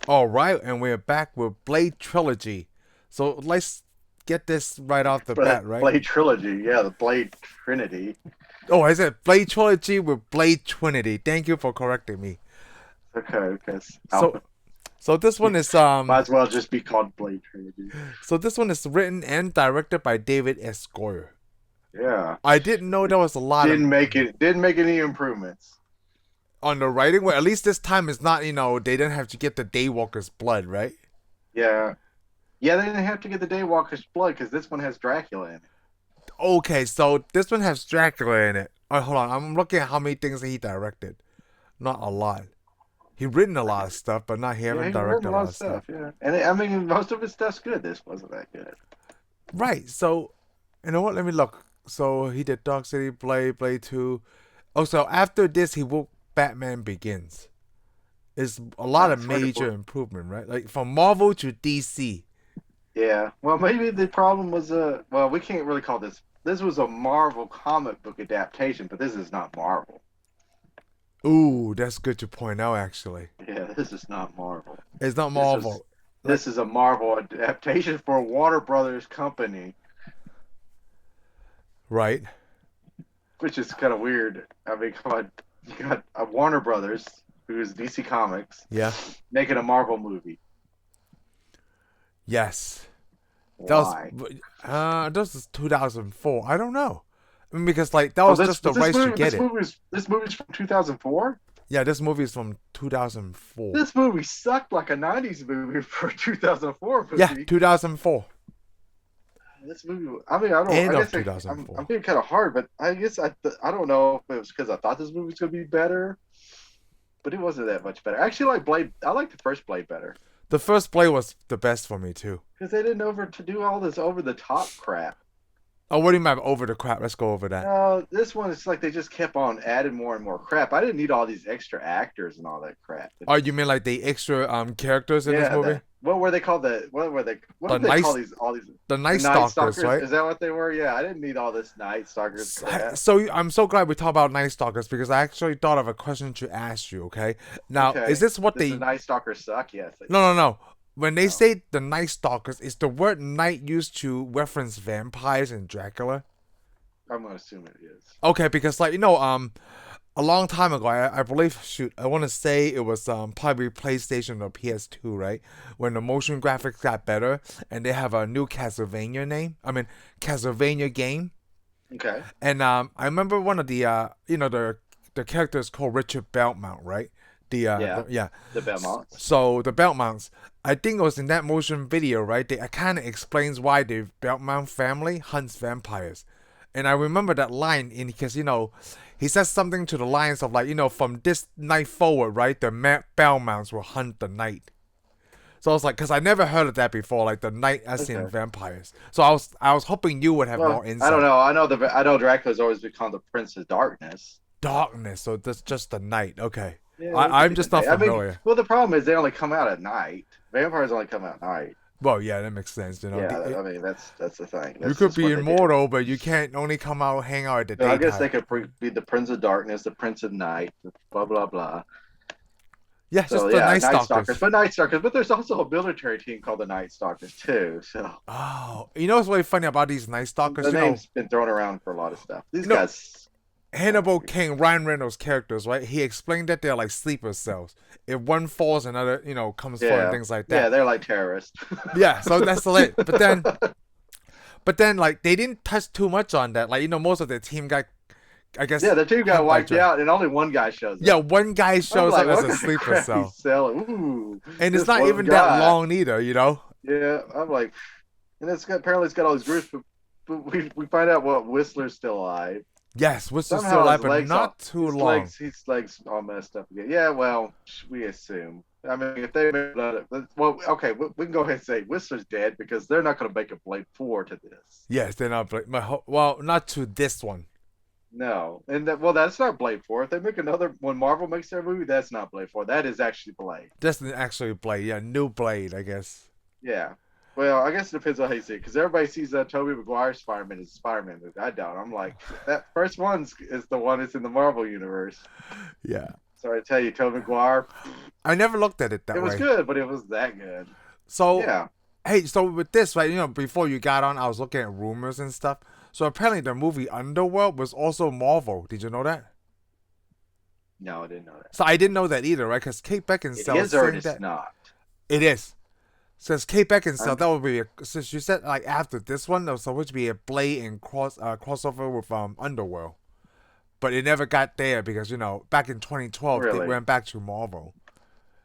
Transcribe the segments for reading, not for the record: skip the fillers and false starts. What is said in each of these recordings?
All right, and we're back with Blade Trilogy. So let's get this right off the bat, right? Blade trilogy, yeah, the Blade Trinity. Oh, I said Blade Trilogy with Blade Trinity. Thank you for correcting me. Okay, because So, so this one is might as well just be called Blade Trinity. written and directed by David S. Goyer. Yeah, I didn't know there was a lot of didn't make any improvements. on the writing. Well, at least this time it's not. They didn't have to get the Daywalker's blood, right? Yeah, yeah, they didn't have to get the Daywalker's blood because this one has Dracula in it. Okay, so this one has Dracula in it. Oh, hold on, I'm looking at how many things he directed. Not a lot. He written a lot of stuff, but not he Yeah, haven't he wrote directed a a lot lot of of stuff. stuff. Yeah, and I mean, most of his stuff's good. This wasn't that good. Right. So, you know what? Let me look. So he did Dark City, Blade 2. Oh, so after this, he wrote Batman Begins. It's a lot of It's hard to major believe. improvement, right? Like from Marvel to DC. Yeah, well, maybe the problem was well, we can't really call this. This was a Marvel comic book adaptation, but this is not Marvel. Ooh, that's good to point out. Actually, Yeah, this is not Marvel. it's not This was Marvel. Like, this is a Marvel adaptation for a Warner Brothers company, right? which is kind of weird. I mean, come on, you got a Warner Brothers, who is DC Comics, Yeah. making a Marvel movie. Yes. That was. Why? This was 2004. I don't know. I mean, because like that Oh, was just the this race to movie get it. this movie's from 2004. Yeah, this movie is from 2004. This movie sucked like a 90s movie for a 2004 Yeah, movie. 2004. This movie, I mean, I don't. End I of guess I'm 2004. being kind of hard, but I guess I don't know if it was because I thought this movie was gonna be better, but it wasn't that much better. I actually like Blade. I like the first Blade better The first play was the best for me too. because they didn't over to do all this over the top crap. Oh, what do you mean over the crap? Let's go over that. No, this one it's like they just kept on adding more and more crap. I didn't need all these extra actors and all that crap. Oh, you mean like the extra characters in this Yeah, movie? what were they called? What were they? What The did they call nice these? All these the the Night Night Stalkers, Stalkers? right? Is that what they were? Yeah, I didn't need all this Night Stalkers crap. So I'm so glad we talked about Night Stalkers because I actually thought of a question to ask you. Okay, now is Okay, this what does the they? Night Stalkers suck? Yes, they No, suck. no, no. When they No. say the Night Stalkers, is the word night used to reference vampires and Dracula? I'm gonna assume it is. Okay, because like a long time ago, I believe, shoot, I want to say it was probably PlayStation or PS2, right? When the motion graphics got better and they have a new Castlevania name. I mean, Castlevania game. Okay. And I remember one of the, the characters called Richard Belmont, right? Yeah. Yeah. The Belmonts. So the Belmonts, I think it was in that motion video, right? They kind of explains why the Belmont family hunts vampires. And I remember that line in because he says something to the lines of like from this night forward, right? The Belmonts will hunt the night. So I was like, because I never heard of that before, like the night as in Okay. vampires. So I was hoping you would have Well, more I don't insight. know. I know Dracula's always been called the Prince of Darkness. Darkness, so that's just the night. Okay, Yeah, it could I'm be the just not night. I mean, familiar. well, the problem is they only come out at night. Vampires only come out at night. Well, yeah, that makes sense. Yeah, I mean that's the thing. You That's could just be what they did. immortal, but you can't only come out hang out at the So I guess daytime. they could be the Prince of Darkness, the Prince of Night, blah blah blah. Yeah, So just the yeah, Night Stalkers. Night Stalkers, but there's also a military team called the Night Stalkers too. So Oh, you know what's really funny about these Night Stalkers? the name's been thrown around for a lot of stuff. These You know, guys, Hannibal King, Ryan Reynolds characters, right? He explained that they're like sleeper cells. If one falls, another, comes forward and yeah, things like yeah, that. they're like terrorists. Yeah, so that's it. But then, like, they didn't touch too much on that. Like, most of the team got, I guess, Yeah, the team got hunt by wiped Jack. out, and only one guy shows Yeah, up. one guy I'm shows like, up as what a kind of sleeper crap he's cell, selling? Ooh, and it's this not one even that guy. long either. Yeah, I'm like, and apparently it's got all these groups, but we find out what Whistler's still alive. Yes, which is still Somehow alive, but not too long. his legs all messed up again. Yeah, well, we assume. I mean, if they made it, well, okay, we can go ahead and say Whistler's dead because they're not going to make a Blade 4 to this. Yes, they're not. Well, not to this one. No, and well, that's not Blade 4. If they make another, when Marvel makes their movie, that's not Blade 4. That is actually Blade. That's actually Blade. Yeah, new Blade, I guess. Yeah. Well, I guess it depends on how you see it, because everybody sees Tobey Maguire's Spider-Man as Spider-Man movie. I don't. I'm like, that first one is the one that's in the Marvel universe. Yeah. Sorry to tell you, Tobey Maguire. I never looked at it that way. It was good, but it was that good. So Yeah. hey, so with this, right? Before you got on, I was looking at rumors and stuff. So apparently, the movie Underworld was also Marvel. Did you know that? No, I didn't know that. So I didn't know that either, right? Because Kate Beckinsale It is or saying it's that not. it is. Since Kate Beckinsale, that would be since you said like after this one, there was supposed to be a Blade and crossover with Underworld, but it never got there because back in 2012 they Really? went back to Marvel.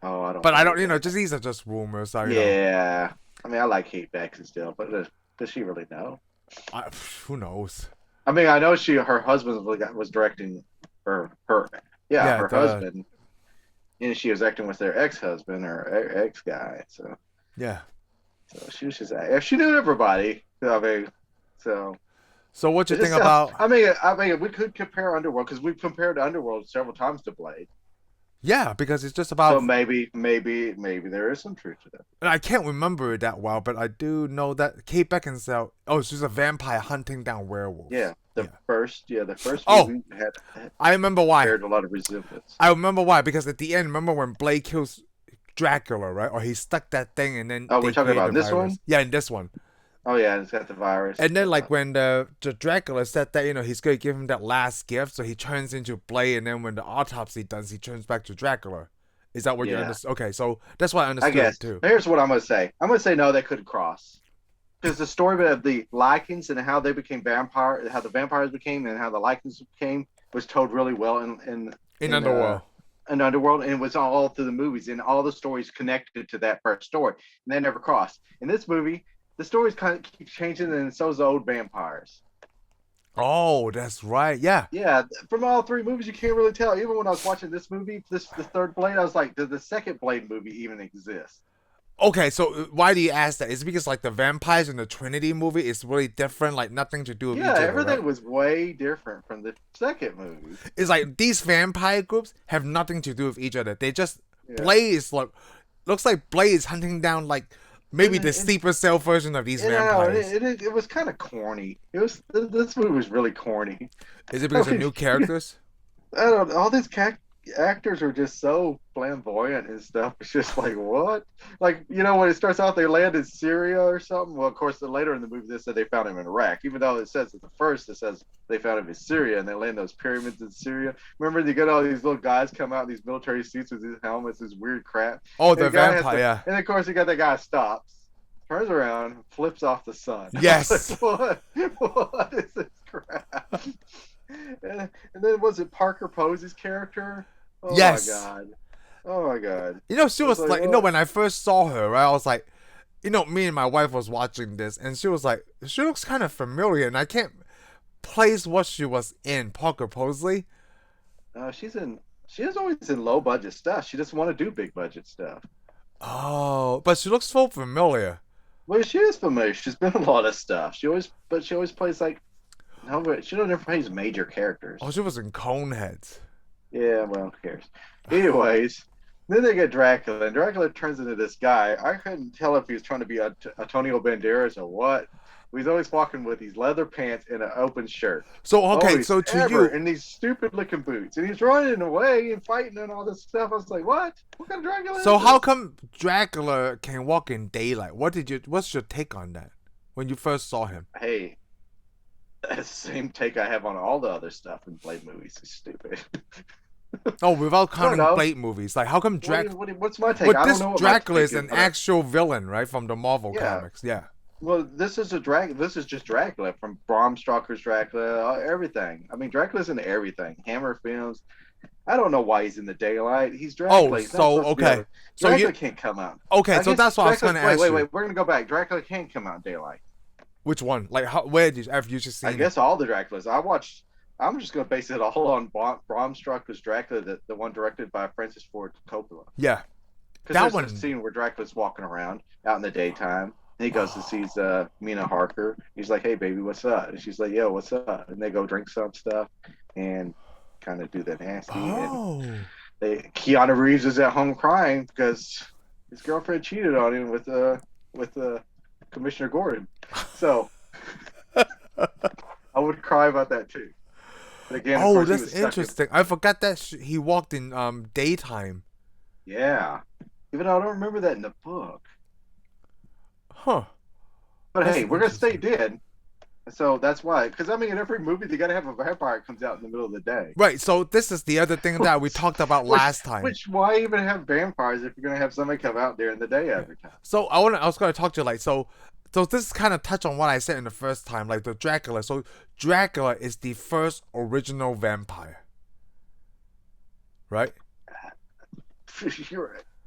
Oh, I don't. But I don't, believe that. just these are just rumors. So, Yeah. I mean, I like Kate Beckinsale, but does she really know? Who knows? I mean, I know her husband was directing her husband, and she was acting with their ex-husband or ex-guy. So yeah. So she was just she knew everybody. I mean, so. So what you think about? I mean, we could compare Underworld because we've compared Underworld several times to Blade. Yeah, because it's just about. So maybe there is some truth to that. And I can't remember it that well, but I do know that Kate Beckinsale. Oh, she's a vampire hunting down werewolves. Yeah, the first Oh, movie had I remember why. shared a lot of resemblance. I remember why because at the end, remember when Blade kills Dracula, right? Or he stuck that thing and then. Oh, we're talking about this one? Yeah, in this one. Oh yeah, it's got the virus. And then like when the Dracula said that he's gonna give him that last gift, so he turns into Blade, and then when the autopsy does, he turns back to Dracula. Is that what you understand? Okay, so that's why I understood it too. Here's what I'm gonna say. I'm gonna say no, they couldn't cross because the story of the Lycans and how they became how the vampires became, and how the Lycans became was told really well in Underworld. In Underworld, and it was all through the movies, and all the stories connected to that first story, and they never crossed. In this movie, the stories kind of keep changing, and so's the old vampires. Oh, that's right. Yeah. Yeah, from all three movies, you can't really tell. Even when I was watching this movie, the third Blade, I was like, does the second Blade movie even exist? Okay, so why do you ask that? Is it because like the vampires in the Trinity movie is really different, like nothing to do with each other? Yeah, everything right? was way different from the second movie. It's like these vampire groups have nothing to do with each other. They just Blade is looks like Blade is hunting down like maybe the sleeper cell version of these vampires. It was kind of corny. This movie was really corny. Is it because of new characters? I don't know. All these actors are just so flamboyant and stuff. It's just like, what? Like, when it starts out, they land in Syria or something. Well, of course, later in the movie, they said they found him in Iraq. Even though it says at the first, it says they found him in Syria, and they land those pyramids in Syria. Remember, you got all these little guys come out in these military suits with these helmets, this weird crap. Oh, the vampire, yeah. And, of course, you got that guy stops, turns around, flips off the sun. Yes. Like, what is this crap? And then was it Parker Posey's character? Oh yes. My god. Oh my god. She was like, when I first saw her, right, I was like, me and my wife was watching this, and she was like, she looks kind of familiar, and I can't place what she was in. Parker Posey. She is always in low budget stuff. She doesn't want to do big budget stuff. Oh, but she looks so familiar. Well, she is familiar. She's been in a lot of stuff. She always plays like. No, she never plays major characters. Oh, she was in Coneheads. Yeah, well, who cares? Anyways, then they get Dracula, and Dracula turns into this guy. I couldn't tell if he was trying to be Antonio Banderas or what. He's always walking with these leather pants and an open shirt. So, okay, so to you... And these stupid-looking boots. And he's running away and fighting and all this stuff. I was like, what? What kind of Dracula So is how this? come Dracula can walk in daylight? What's your take on that when you first saw him? Hey, that's the same take I have on all the other stuff in Blade movies. It's stupid. Oh, without counting Blade movies, like how come what's my take? But this Dracula is an actual villain, right, from the Marvel comics? Yeah. Well, this is just Dracula from Bram Stoker's Dracula, everything. I mean, Dracula's in everything. Hammer films. I don't know why he's in the daylight. He's Dracula. Oh, so okay. So Dracula can't come out. Okay, so that's what I was going to ask you. Wait. We're going to go back. Dracula can't come out in daylight. Which one? Like, where did you just seen? I guess all the Draculas. I'm just going to base it all on Bram Stoker's Dracula, the one directed by Francis Ford Coppola. Yeah. Because there's a scene where Dracula's walking around out in the daytime. And he goes and sees Mina Harker. He's like, hey, baby, what's up? And she's like, yo, what's up? And they go drink some stuff and kind of do the nasty. Oh. And Keanu Reeves is at home crying because his girlfriend cheated on him with Commissioner Gordon. So I would cry about that too. But again, of Oh, course, he that's was stuck in. interesting. I forgot that he walked in daytime. Yeah. Even though I don't remember that in the book. Huh. But That's hey, we're gonna stay interesting. dead. So that's why. Because I mean, in every movie, they gotta have a vampire that comes out in the middle of the day. Right. So this is the other thing that we talked about last time. Which why even have vampires if you're gonna have somebody come out during the day Yeah. every time? So I was gonna talk to you like so. So this is kind of touch on what I said in the first time, like the Dracula. So Dracula is the first original vampire, right?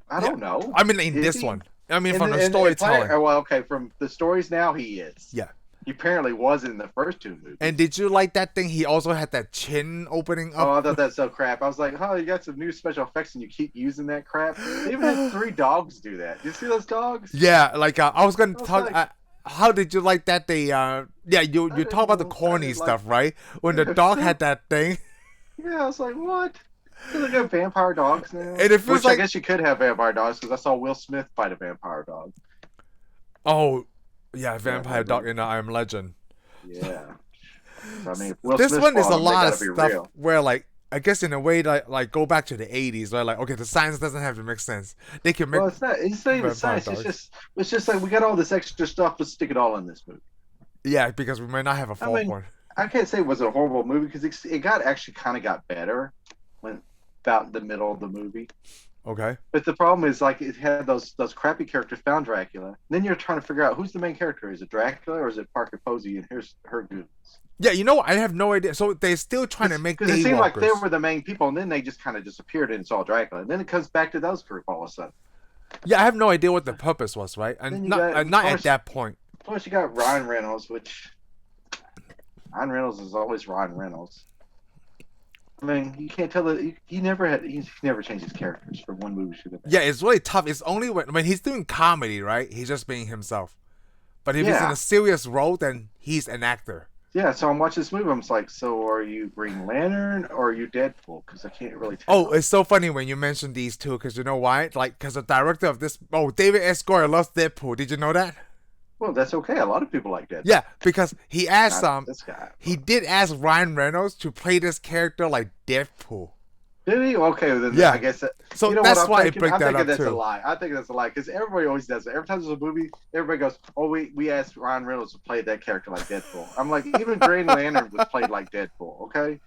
I don't know. I mean, in Is this he? one. I mean, In from the in storytelling. well, okay, from the stories now he is. Yeah. He apparently was in the first two movies. And did you like that thing? He also had that chin opening up. Oh, I thought that's so crap. I was like, oh, you got some new special effects and you keep using that crap. They even had 3 dogs do that. You see those dogs? Yeah, like I was gonna I was talk. like- How did you like that? They you didn't talk about the know- I corny didn't like- stuff, right? When the dog had that thing, Yeah, I was like, what? They got vampire dogs now. And it feels Which I like- guess you could have vampire dogs because I saw Will Smith fight a vampire dog. oh yeah, vampire Yeah, dog in I Am Legend. Yeah. I mean, Will This Smith one is fought a him, they lot of gotta be stuff real. where like I guess in a way like go back to the 80s, where like okay, the science doesn't have to make sense. They can make Well, it's not even vampire science. dogs. It's just like we got all this extra stuff. Let's stick it all in this movie. yeah, because we might not have a fourth mean, one. I can't say it was a horrible movie because it got actually kind of got better when about the middle of the movie. Okay. But the problem is like it had those crappy characters found Dracula. And then you're trying to figure out who's the main character. Is it Dracula or is it Parker Posey and here's her goons? Yeah, you know what? I have no idea. So they're still trying to make Because it seemed like they daywalkers. were the main people, and then they just kind of disappeared and saw Dracula. And then it comes back to those group all of a sudden. Yeah, I have no idea what the purpose was, right? Then And you not got- not of at course- that point. Plus, you got Ryan Reynolds, which Ryan Reynolds is always Ryan Reynolds. I mean, you can't tell that he never changed his characters from one movie to the next. Yeah, it's really tough. It's only when he's doing comedy, right? He's just being himself. But if he's in Yeah. a serious role, then he's an actor. Yeah, so I'm watching this movie. I'm just like, so are you Green Lantern or are you Deadpool? Because I can't really tell. Oh, it's so funny when you mention these two, because you know why? Like, because the director of this, David S. Goyer loves Deadpool. Did you know that? Well, that's okay. A lot of people like Deadpool. Yeah, because he asked Not this guy. he did ask Ryan Reynolds to play this character like Deadpool. Did he? Okay, then Yeah. I guess that, So you know that's what I'm why thinking? I bring I'm that thinking up that's a too. lie. I think that's a lie because everybody always does it. Every time there's a movie, everybody goes, "Oh, we asked Ryan Reynolds to play that character like Deadpool." I'm like, even Green Lantern was played like Deadpool. Okay,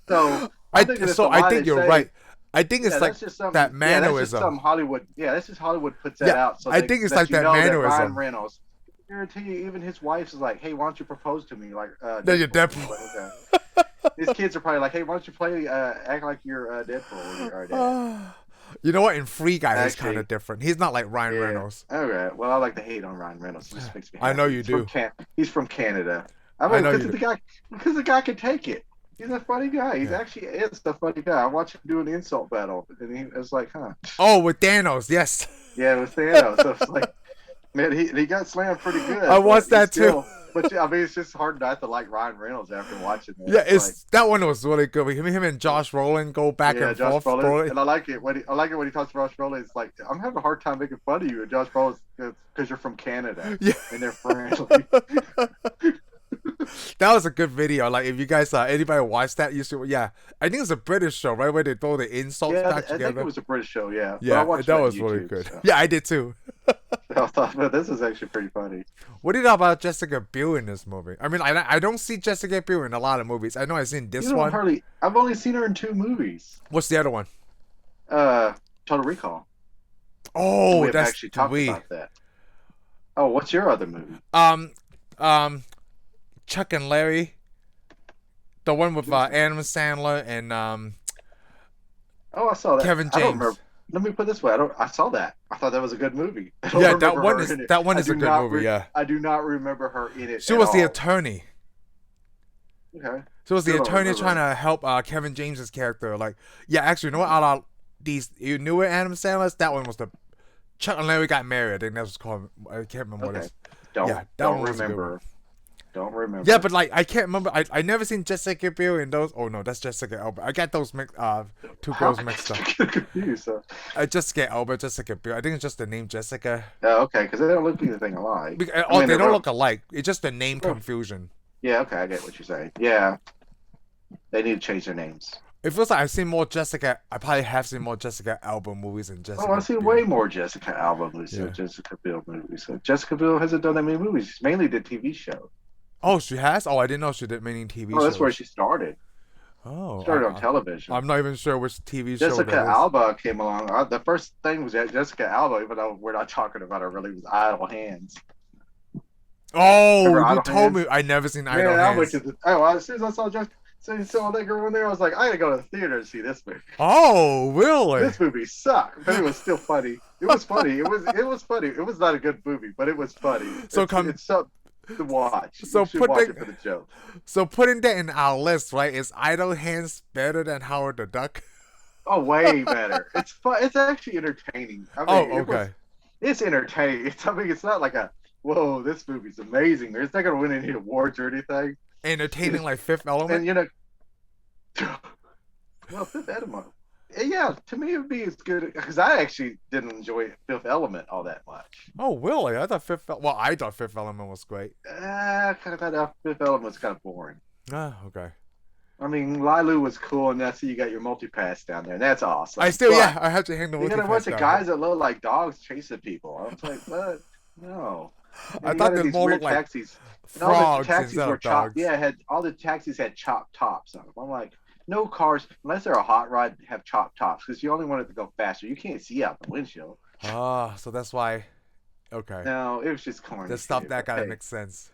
so I'm thinking it's a lie I think they you're say. right. I think it's Yeah, like that's just some, that Yeah, that's just mannerism. some Hollywood. Yeah, that's just Hollywood puts that Yeah, out. So I think it's like you that know mannerism. Ryan Reynolds. I guarantee you, even his wife's is like, "Hey, why don't you propose to me?" Like, Then you're Deadpool. Like, okay. His kids are probably like, "Hey, why don't you play act like you're Deadpool or dad?" You know what? In Free Guy, he's Actually, kind of different. He's not like Ryan Yeah. Reynolds. All right. Well, I like to hate on Ryan Reynolds. It just makes me happy. I know you He's do. He's from Canada. I I mean, know because you the guy can take it. He's a funny guy. He's Yeah. actually is a funny guy. I watched him do an insult battle, and he was like, "Huh." Oh, with Thanos, yes. Yeah, it was Thanos. So it's like, man, he got slammed pretty good. I watched but that too. But I mean, it's just hard not to like Ryan Reynolds after watching that. Yeah, that one was really good. Him and Josh Brolin go back and Josh forth. Brolin, and I like it when he talks to Josh Brolin. It's like, I'm having a hard time making fun of you, and Josh Brolin, because you're from Canada, Yeah. and they're friendly. That was a good video. Like, if you guys anybody watched that, you should. Yeah, I think it's a British show, right? Where they throw the insults Yeah, back I together. think it was a British show. Yeah, But I Yeah, watched that on was really YouTube, good. so Yeah, I did too. I thought, well, this is actually pretty funny. What do you know about Jessica Biel in this movie? I mean, I don't see Jessica Biel in a lot of movies. I know I've seen this one. I've only seen her in 2 movies. What's the other one? Total Recall. Oh, We have that's actually talked we. about that. Oh, what's your other movie? Chuck and Larry. The one with Adam Sandler and Oh, I saw that. Kevin I don't James. remember. Let me put it this way. I saw that. I thought that was a good movie. I don't Yeah, remember her in it. that one I is a do good not movie. Yeah, I do not remember her in it. she at was the all. attorney. Okay. She was the Still don't attorney remember. trying to help Kevin James's character. Like, yeah, actually, you know what? Out of these, you knew it, Adam Sandler's. That one was the Chuck and Larry got married. I think that was called. I can't remember what Okay. it's. Don't Yeah, that don't one was a good remember. Don't remember. Yeah, but like I can't remember. I never seen Jessica Biel in those. Oh no, that's Jessica Alba. I got those two girls mixed up. Confused. So. Jessica Alba, Jessica Biel. I think it's just the name Jessica. Okay, because they don't look anything alike. They they're don't both- look alike. It's just the name confusion. Yeah, okay, I get what you're saying. Yeah. They need to change their names. It feels like I've seen more Jessica. I probably have seen more Jessica Alba movies than Oh, I've Jessica seen way Biel. more Jessica Alba movies than Yeah. Jessica Biel movies. So Jessica Biel hasn't done that many movies. She's mainly did TV shows. Oh, she has. Oh, I didn't know she did many TV Oh, that's where shows. she started. Oh, Started on television. I'm not even sure which TV show Jessica that is. Alba came along. The first thing was that Jessica Alba, even though we're not talking about her really, was Idle Hands. Oh, Remember you Idle told Hands? me. I never seen Man, Idle I went Hands. to as soon as I saw saw that girl in there, I was like, I gotta go to the theater to see this movie. Oh, really? This movie sucked, but it was still funny. It was funny. It was funny. It was not a good movie, but it was funny. So it's something to watch. So you should watch it for the joke. So putting that in our list, right? Is Idle Hands better than Howard the Duck? Oh, way better. It's fun. It's actually entertaining. I mean, Okay. It's entertaining. It's not like a whoa, this movie's amazing. It's not gonna win any awards or anything. Entertaining like Fifth Element. And you know, well, Fifth Element. Yeah, to me it would be as good because I actually didn't enjoy Fifth Element all that much. Oh, really? I thought I thought Fifth Element was great. I kind of thought Fifth Element was kind of boring. Ah, okay. I mean, Lilu was cool, and that's you got your multi-pass down there, and that's awesome. I had to hang the you got a bunch of guys that look like dogs chasing people. I was like, what? No. I thought they more looked like taxis. frogs the taxis instead were of dogs. all the taxis had chopped tops on them. I'm like, no cars, unless they're a hot rod, have chopped tops because you only want it to go faster. You can't see out the windshield. Ah, so that's why. Okay. No, it was just corny. The stuff that gotta hey, make sense.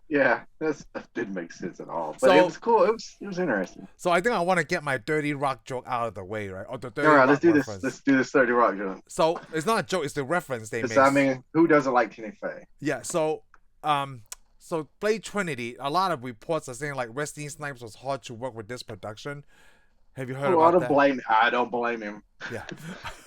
Yeah, that didn't make sense at all. But So- it was cool. It was interesting. So I think I want to get my Dirty Rock joke out of the way, right? Or the Dirty All right, Rock let's do this. reference. Let's do this 30 Rock joke. So it's not a joke; it's the reference they made. I mean, who doesn't like Tina Fey? Yeah. So Blade Trinity. A lot of reports are saying like Wesley Snipes was hard to work with this production. Have you heard Oh, about that? I don't blame him. Yeah.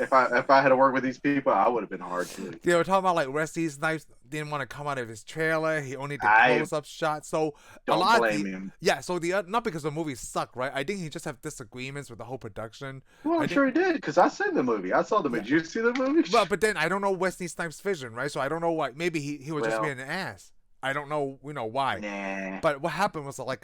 If I had to work with these people, I would have been hard too. They were talking about like Wesley Snipes didn't want to come out of his trailer. He only did close-up shots. So a Don't lot blame him. Yeah. So not because the movie sucked, right? I think he just have disagreements with the whole production. Well, I'm sure he did because I seen the movie. I saw the movie. Did you see the movie? But then I don't know Wesley Snipes' vision, right? So I don't know why. Maybe he was just Well- being an ass. I don't know. We know why. Nah. But what happened was like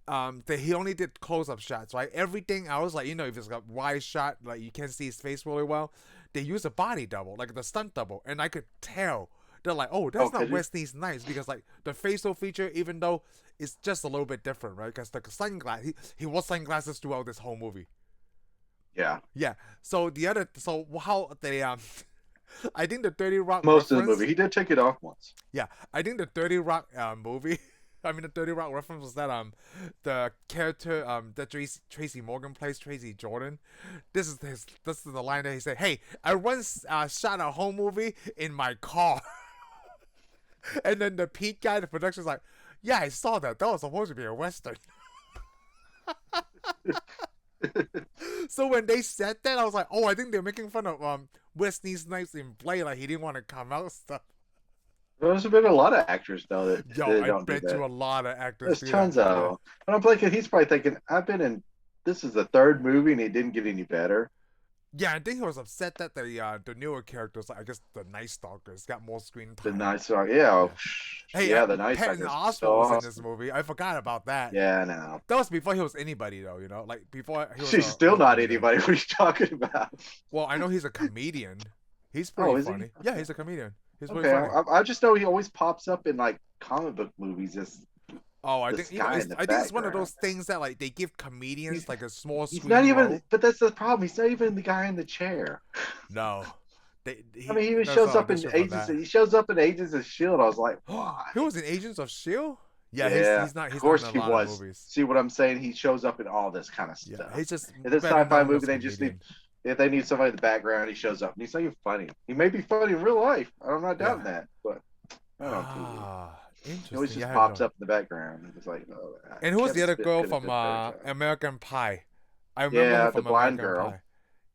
that he only did close-up shots, right? Everything I was like, if it's a wide shot, like you can't see his face really well, they use a body double, like the stunt double, and I could tell they're like, oh, that's not Wesley Snipes because like the facial feature, even though it's just a little bit different, right? Because the sunglasses, he wore sunglasses throughout this whole movie. Yeah. Yeah. So how they I think the 30 Rock Most of the reference- movie, he did take it off once. Yeah, I think the 30 Rock movie. I mean, the 30 Rock reference was that the character that Tracy Morgan plays, Tracy Jordan. This is the line that he said, "Hey, I once shot a whole movie in my car," and then the Pete guy, the production's like, "Yeah, I saw that. That was supposed to be a western." So when they said that, I was like, "Oh, I think they're making fun of Wesley Snipes in Blade, like he didn't want to come out stuff." There's been a lot of actors though that Yo, don't I bet do that. you a lot of actors. There's do tons that. of them. But I'm thinking he's probably thinking, this is the third movie and it didn't get any better. Yeah, I think he was upset that the newer characters, like I guess the Night Stalkers, got more screen time. The Night Stalker, yeah. Hey, yeah, the Night Patton Stalker. Oswalt was in this movie. I forgot about that. Yeah, no. That was before he was anybody, though. Like before he was. She's still not anybody. What are you talking about? Well, I know he's a comedian. He's pretty funny. He? Yeah, he's a comedian. He's pretty Okay, funny. I just know he always pops up in like comic book movies. I this think guy in the I think it's one of background. those things that like they give comedians like a small screen. He's not even. role. But that's the problem. He's not even the guy in the chair. No. I mean, he even shows up in Agents. He shows up in Agents of Shield. I was like, why? He was in Agents of Shield. Yeah, he's not. He's of course not he in a lot was. of movies. See what I'm saying? He shows up in all this kind of stuff. Yeah, he's just. In this better sci-fi known movie, as they just comedian. if they need somebody in the background, he shows up. And he's not even funny. He may be funny in real life. I'm not doubting that, but not on TV. Interesting. He always just pops up in the background. It's like, oh, And who was the other girl could've from been better job. American Pie? I remember Yeah, her from the blind American girl. Pie.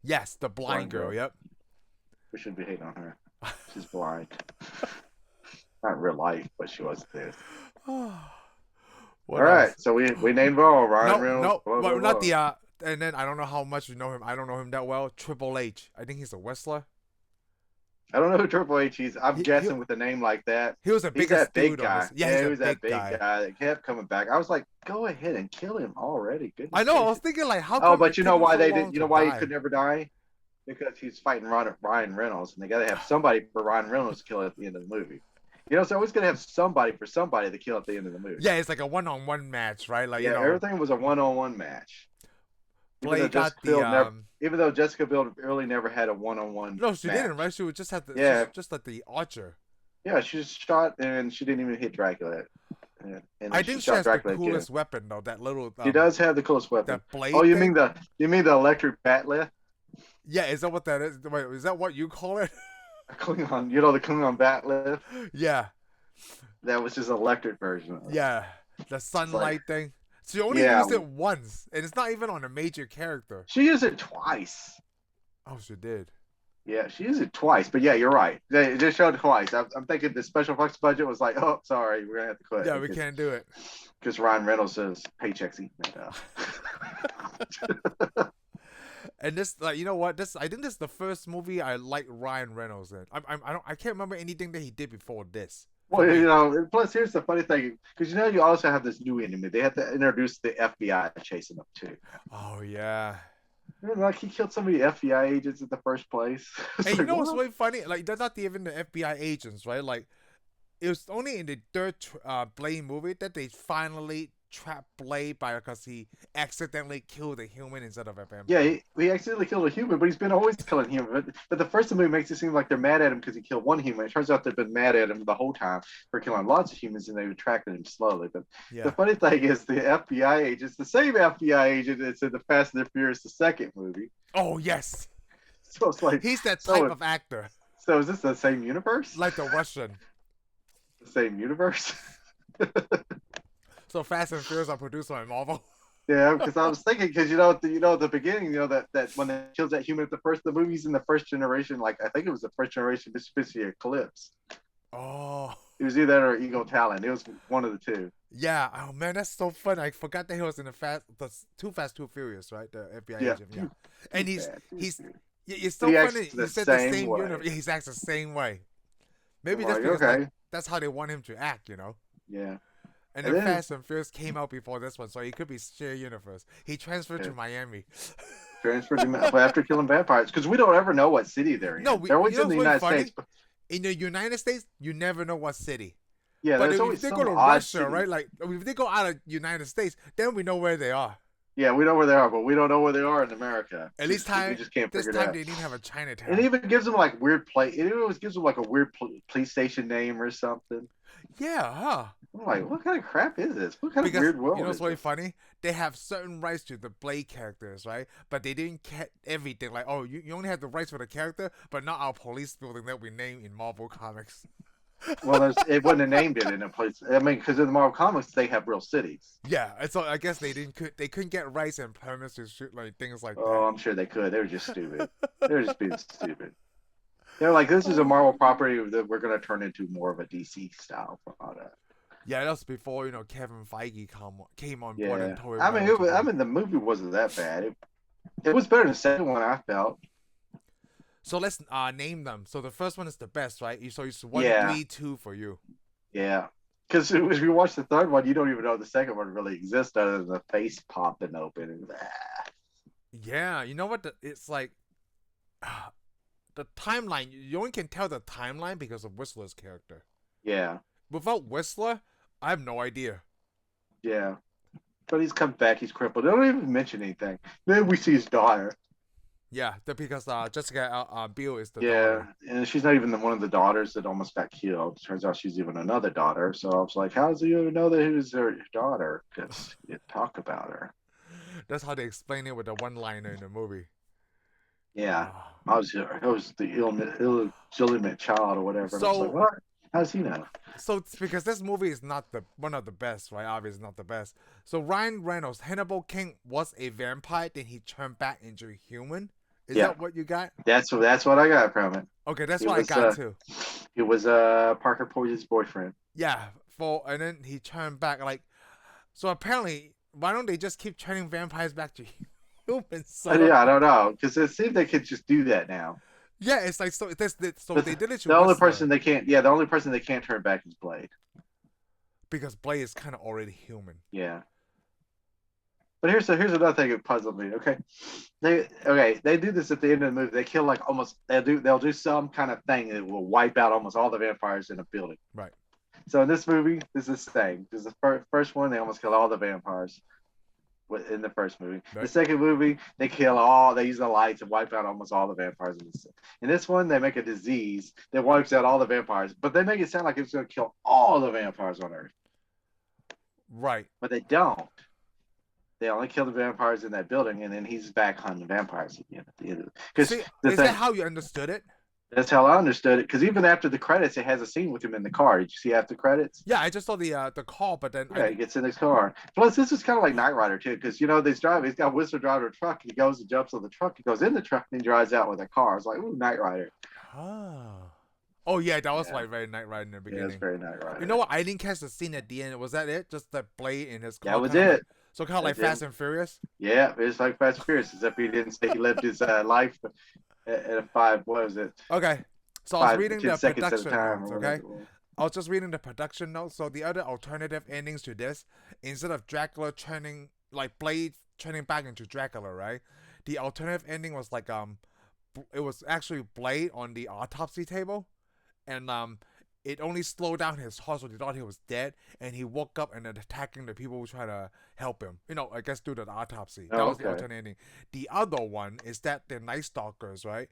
Yes, the blind girl. Yep. We shouldn't be hating on her. She's blind. Not in real life, but she was this. All All right, so we named all Ryan Reynolds. No, blah, but blah, not blah. the. And then I don't know how much you know him. I don't know him that well. Triple H. I think he's a wrestler. I don't know who Triple H is. I'm He, he, guessing with a name like that. he was the He's biggest that big dude on guy. this. Yeah, Yeah, he's he a was that big big guy. guy that kept coming back. I was like, go ahead and kill him already. Goodness I know. I was gracious. thinking like, how Oh, come but it you took know him why so they long did? You to know why he die? could never die? Because he's fighting Ryan Reynolds, and they got to have somebody for Ryan Reynolds to kill at the end of the movie. You know, so always gonna have somebody for somebody to kill at the end of the movie. Yeah, it's like a one-on-one match, right? Like Yeah, everything was a one-on-one match. Even though Blake got the Jessica Biel really never had a one-on-one No, she didn't, match. right? She would just have the Yeah, she's just like the archer. yeah, she just shot and she didn't even hit Dracula. And I then she think she shot has the Dracula again. coolest weapon though. That little She does have the coolest weapon. that Oh, blade thing. you mean the electric bat lift? Yeah, is that what that is? Wait, is that what you call it? Klingon, you know the Klingon bat lift? Yeah, That was just an electric version of it. yeah, the It's sunlight like, thing. She only yeah, used it once, and it's not even on a major character. she used it twice. Oh, she did. Yeah, she used it twice. But yeah, you're right. They just showed it twice. I'm thinking the special effects budget was like, oh, sorry, we're gonna have to quit. Yeah, we can't do it. Because Ryan Reynolds says paychecks eating it up. And this, like, you know what? I think this is the first movie I like Ryan Reynolds in. I can't remember anything that he did before this. Well, you know, plus here's the funny thing, because you know you also have this new enemy. They have to introduce the FBI chasing them too. Oh yeah. You know, like he killed so many FBI agents in the first place. And Like, you know what's what? really funny? Like they're not even the FBI agents, right? Like it was only in the third Blade movie that they finally trapped Blade because he accidentally killed a human instead of a vampire. Yeah, he accidentally killed a human, but he's been always killing humans. But the first movie makes it seem like they're mad at him because he killed one human. It turns out they've been mad at him the whole time for killing lots of humans, and they've attracted him slowly. But Yeah. the funny thing is, the FBI agent's the same FBI agent that's in the Fast and the Furious, the second movie. Oh yes. So it's like He's that type of actor. So is this the same universe? Like the Russian. The same universe? So Fast and Furious are produced by Marvel. Yeah, because I was thinking, because at the beginning, that when they kills that human at the movie's in the first generation, like I think it was the first generation Mitsubishi Eclipse. Oh. It was either that or Eagle Talon. It was one of the two. Yeah. Oh man, that's so fun. I forgot that he was in the Too Fast, Too Furious, right? The FBI agent. Yeah. And he's it's so funny. You said the same universe. Yeah, he acts the same way. Maybe that's because like, that's how they want him to act, you know? Yeah. And then Fast and Furious came out before this one, so he could be shared universe. He transferred to Miami. Transferred to after killing vampires, because we don't ever know what city they're in. No, they're always in the United States. In the United States, you never know what city. Yeah, but if they go to Russia, city. right? Like if they go out of United States, then we know where they are. Yeah, we know where they are, but we don't know where they are in America. At least we just can't figure it out. They didn't have a Chinatown. It even gives them like weird It always gives them like a weird police station name or something. Yeah, huh? I'm like, what kind of crap is this? What kind of weird world? You know what's really funny? They have certain rights to the Blade characters, right? But they didn't get everything. Like, oh, you only have the rights for the character, but not our police building that we name in Marvel Comics. Well, it wouldn't have named it in a place. I mean, because in the Marvel Comics, they have real cities. Yeah, and so I guess they couldn't get rights and permits to shoot like things like that. Oh, I'm sure they could. They were just stupid. They were just being stupid. They're like, this is a Marvel property that we're going to turn into more of a DC style product. Yeah, that was before Kevin Feige came on board and told the movie wasn't that bad. It was better than the second one, I felt. So let's name them. So the first one is the best, right? So it's 1, 3, 2 for you. Yeah, because if you watch the third one, you don't even know the second one really exists other than the face popping open and Yeah, you know what? It's like the timeline. You only can tell the timeline because of Whistler's character. Yeah. Without Whistler, I have no idea. Yeah. But he's come back. He's crippled. They don't even mention anything. Then we see his daughter. Yeah, because Jessica Biel is the daughter. Yeah, and she's not even one of the daughters that almost got killed. Turns out she's even another daughter. So I was like, how does he even know that he was their daughter? Because you talk about her. That's how they explain it with the one-liner in the movie. Yeah, I was the illegitimate child or whatever. So, I was like, what? How does he know? So it's because this movie is not one of the best, right? Obviously not the best. So Ryan Reynolds, Hannibal King was a vampire, then he turned back into a human. Is that what you got? That's what I got from it. Okay, that's what I got too. It was Parker Posey's boyfriend. Yeah, and then he turned back. So apparently, why don't they just keep turning vampires back to humans? Yeah, I don't know, because it seems they could just do that now. Yeah, it's like so. So But they did it to the only Whistler person they can't, yeah, the only person they can't turn back is Blade. because Blade is kind of already human. Yeah. But here's another thing that puzzled me. They do this at the end of the movie. They kill like almost they'll do some kind of thing that will wipe out almost all the vampires in a building. Right. So in this movie, this is the thing. This is the first one. They almost kill all the vampires in the first movie. Right. The second movie, they use the lights and wipe out almost all the vampires. In this one, they make a disease that wipes out all the vampires, but they make it sound like it's going to kill all the vampires on Earth. Right. But they don't. They only kill the vampires in that building, and then he's back hunting vampires again at the end. Is that how you understood it? That's how I understood it. Because even after the credits, it has a scene with him in the car. Did you see after the credits? Yeah, I just saw the call, but then he gets in his car. Plus, this is kind of like Knight Rider too, because he's got Whistler driving a truck. He goes and jumps on the truck. He goes in the truck and he drives out with a car. It's like, ooh, Knight Rider. Oh yeah, that was like very Knight Rider in the beginning. Yeah, it's very Knight Rider. You know what? I didn't catch the scene at the end. Was that it? Just the Blade in his car. That was it. So kind of like Fast and Furious. Yeah, it's like Fast and Furious, except he didn't say he lived his life at a 5. What was it? Okay, so I was reading the production notes. Okay, I was just reading the production notes. So the other alternative endings to this, instead of Dracula turning like Blade turning back into Dracula, right? The alternative ending was like it was actually Blade on the autopsy table, and it only slowed down his heart, so they thought he was dead, and he woke up and then attacking the people who try to help him. You know, I guess do the autopsy. That was the alternate ending. The other one is that the Night Stalkers, right?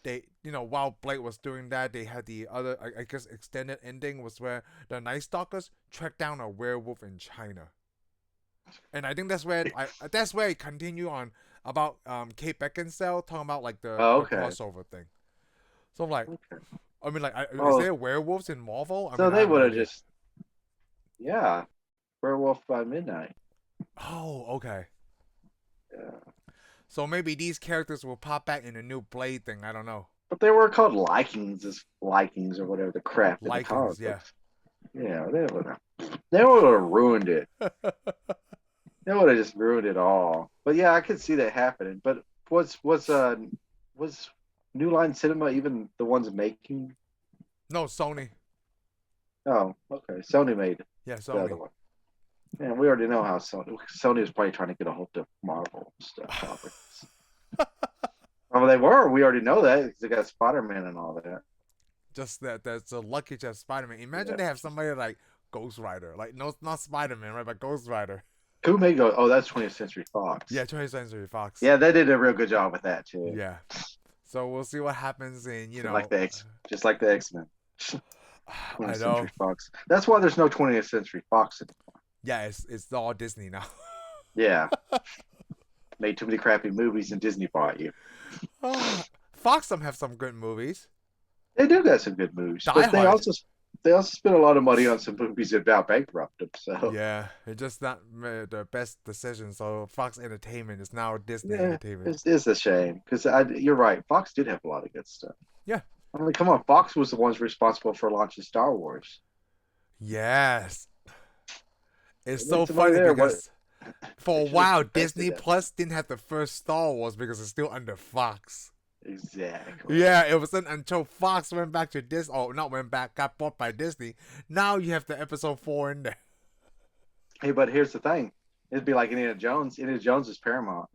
They, while Blade was doing that, they had the other, I guess, extended ending was where the Night Stalkers tracked down a werewolf in China. And I think that's where it continue on about Kate Beckinsale talking about like the crossover thing. So I'm like, I mean, like, is there werewolves in Marvel? So they would have Werewolf by Midnight. Oh, okay. Yeah. So maybe these characters will pop back in a new Blade thing. I don't know. But they were called Likings or whatever the crap. Likings, yeah. Yeah, they would have ruined it. They would have just ruined it all. But yeah, I could see that happening. But was New Line Cinema even the ones making? No, Sony. Oh, okay. Sony made it. Yeah, Sony. The other one. Man, we already know how Sony was probably trying to get a hold of Marvel stuff. Well, they were. We already know that because they got Spider-Man and all that. Just that's a lucky to have Spider-Man. Imagine they have somebody like Ghost Rider. Like, no, not Spider-Man, right? But Ghost Rider. Who made go? Oh, that's 20th Century Fox. Yeah, 20th Century Fox. Yeah, they did a real good job with that too. Yeah. So we'll see what happens in, just like the X-Men. 20th Century Fox. That's why there's no 20th Century Fox anymore. Yeah, it's all Disney now. Yeah. Made too many crappy movies and Disney bought you. Fox have some good movies. They do got some good movies. But they also spent a lot of money on some movies about bankrupt them. So yeah, it's just not the best decision. So Fox Entertainment is now Disney Entertainment. It's a shame because you're right. Fox did have a lot of good stuff. Yeah. I mean, come on. Fox was the ones responsible for launching Star Wars. Yes. It's so funny because for a while Disney Plus didn't have the first Star Wars because it's still under Fox. Exactly. Yeah, it wasn't until Fox went back to Disney. Oh, not went back, got bought by Disney. Now you have the episode 4 in there. Hey, but here's the thing. It'd be like Indiana Jones. Indiana Jones is Paramount.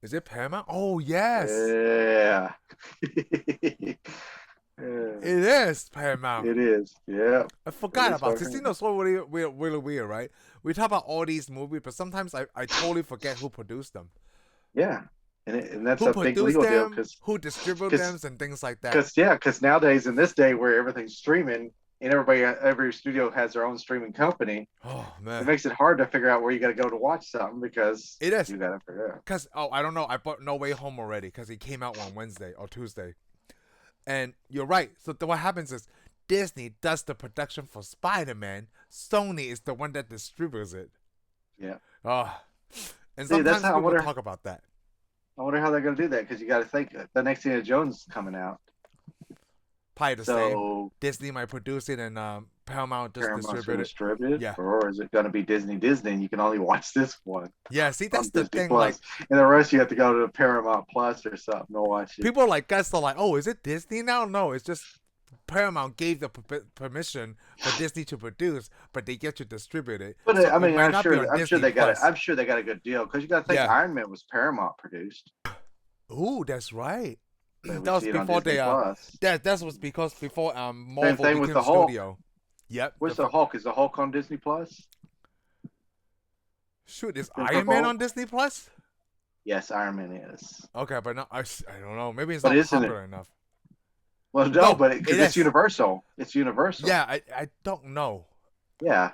Is it Paramount? Oh, yes. Yeah. It is Paramount. It is. Yeah. I forgot about this. You know, so really weird, right? We talk about all these movies, but sometimes I totally forget who produced them. Yeah. And that's a big legal deal. Who distributed them and things like that. Because nowadays, in this day where everything's streaming and every studio has their own streaming company, man, it makes it hard to figure out where you got to go to watch something because it is. You got to figure out. Because, I don't know. I bought No Way Home already because it came out on Wednesday or Tuesday. And you're right. So what happens is Disney does the production for Spider-Man. Sony is the one that distributes it. Yeah. And sometimes people talk about that. I wonder how they're going to do that because you got to think the next Indiana Jones is coming out. Probably the same. So Disney might produce it and Paramount just Paramount's going distribute to it. distribute it, Yeah. or is it going to be Disney and you can only watch this one Yeah, see, on that's the Disney thing. Plus, Like, and the rest you have to go to the Paramount Plus or something to watch it. people like us are like, oh, is it Disney now? No, it's just Paramount gave the permission for Disney to produce, but they get to distribute it. But So I mean, it might I'm not sure, be on I'm sure Disney they got it. Plus. I'm sure they got a good deal because you got to think Yeah. Iron Man was Paramount produced. Ooh, that's right. But we That was see it on before Disney they Plus. that was because before Marvel thing with became the Hulk. studio. Yep. Where's the Hulk? Is the Hulk on Disney Plus? Shoot, is Christopher Iron Man Hulk? on Disney Plus? Yes, Iron Man is. Okay, but no, I don't know. Maybe it's But not isn't popular enough. Well, No, no, but because it it's is. Universal. It's Universal. Yeah, I don't know. Yeah,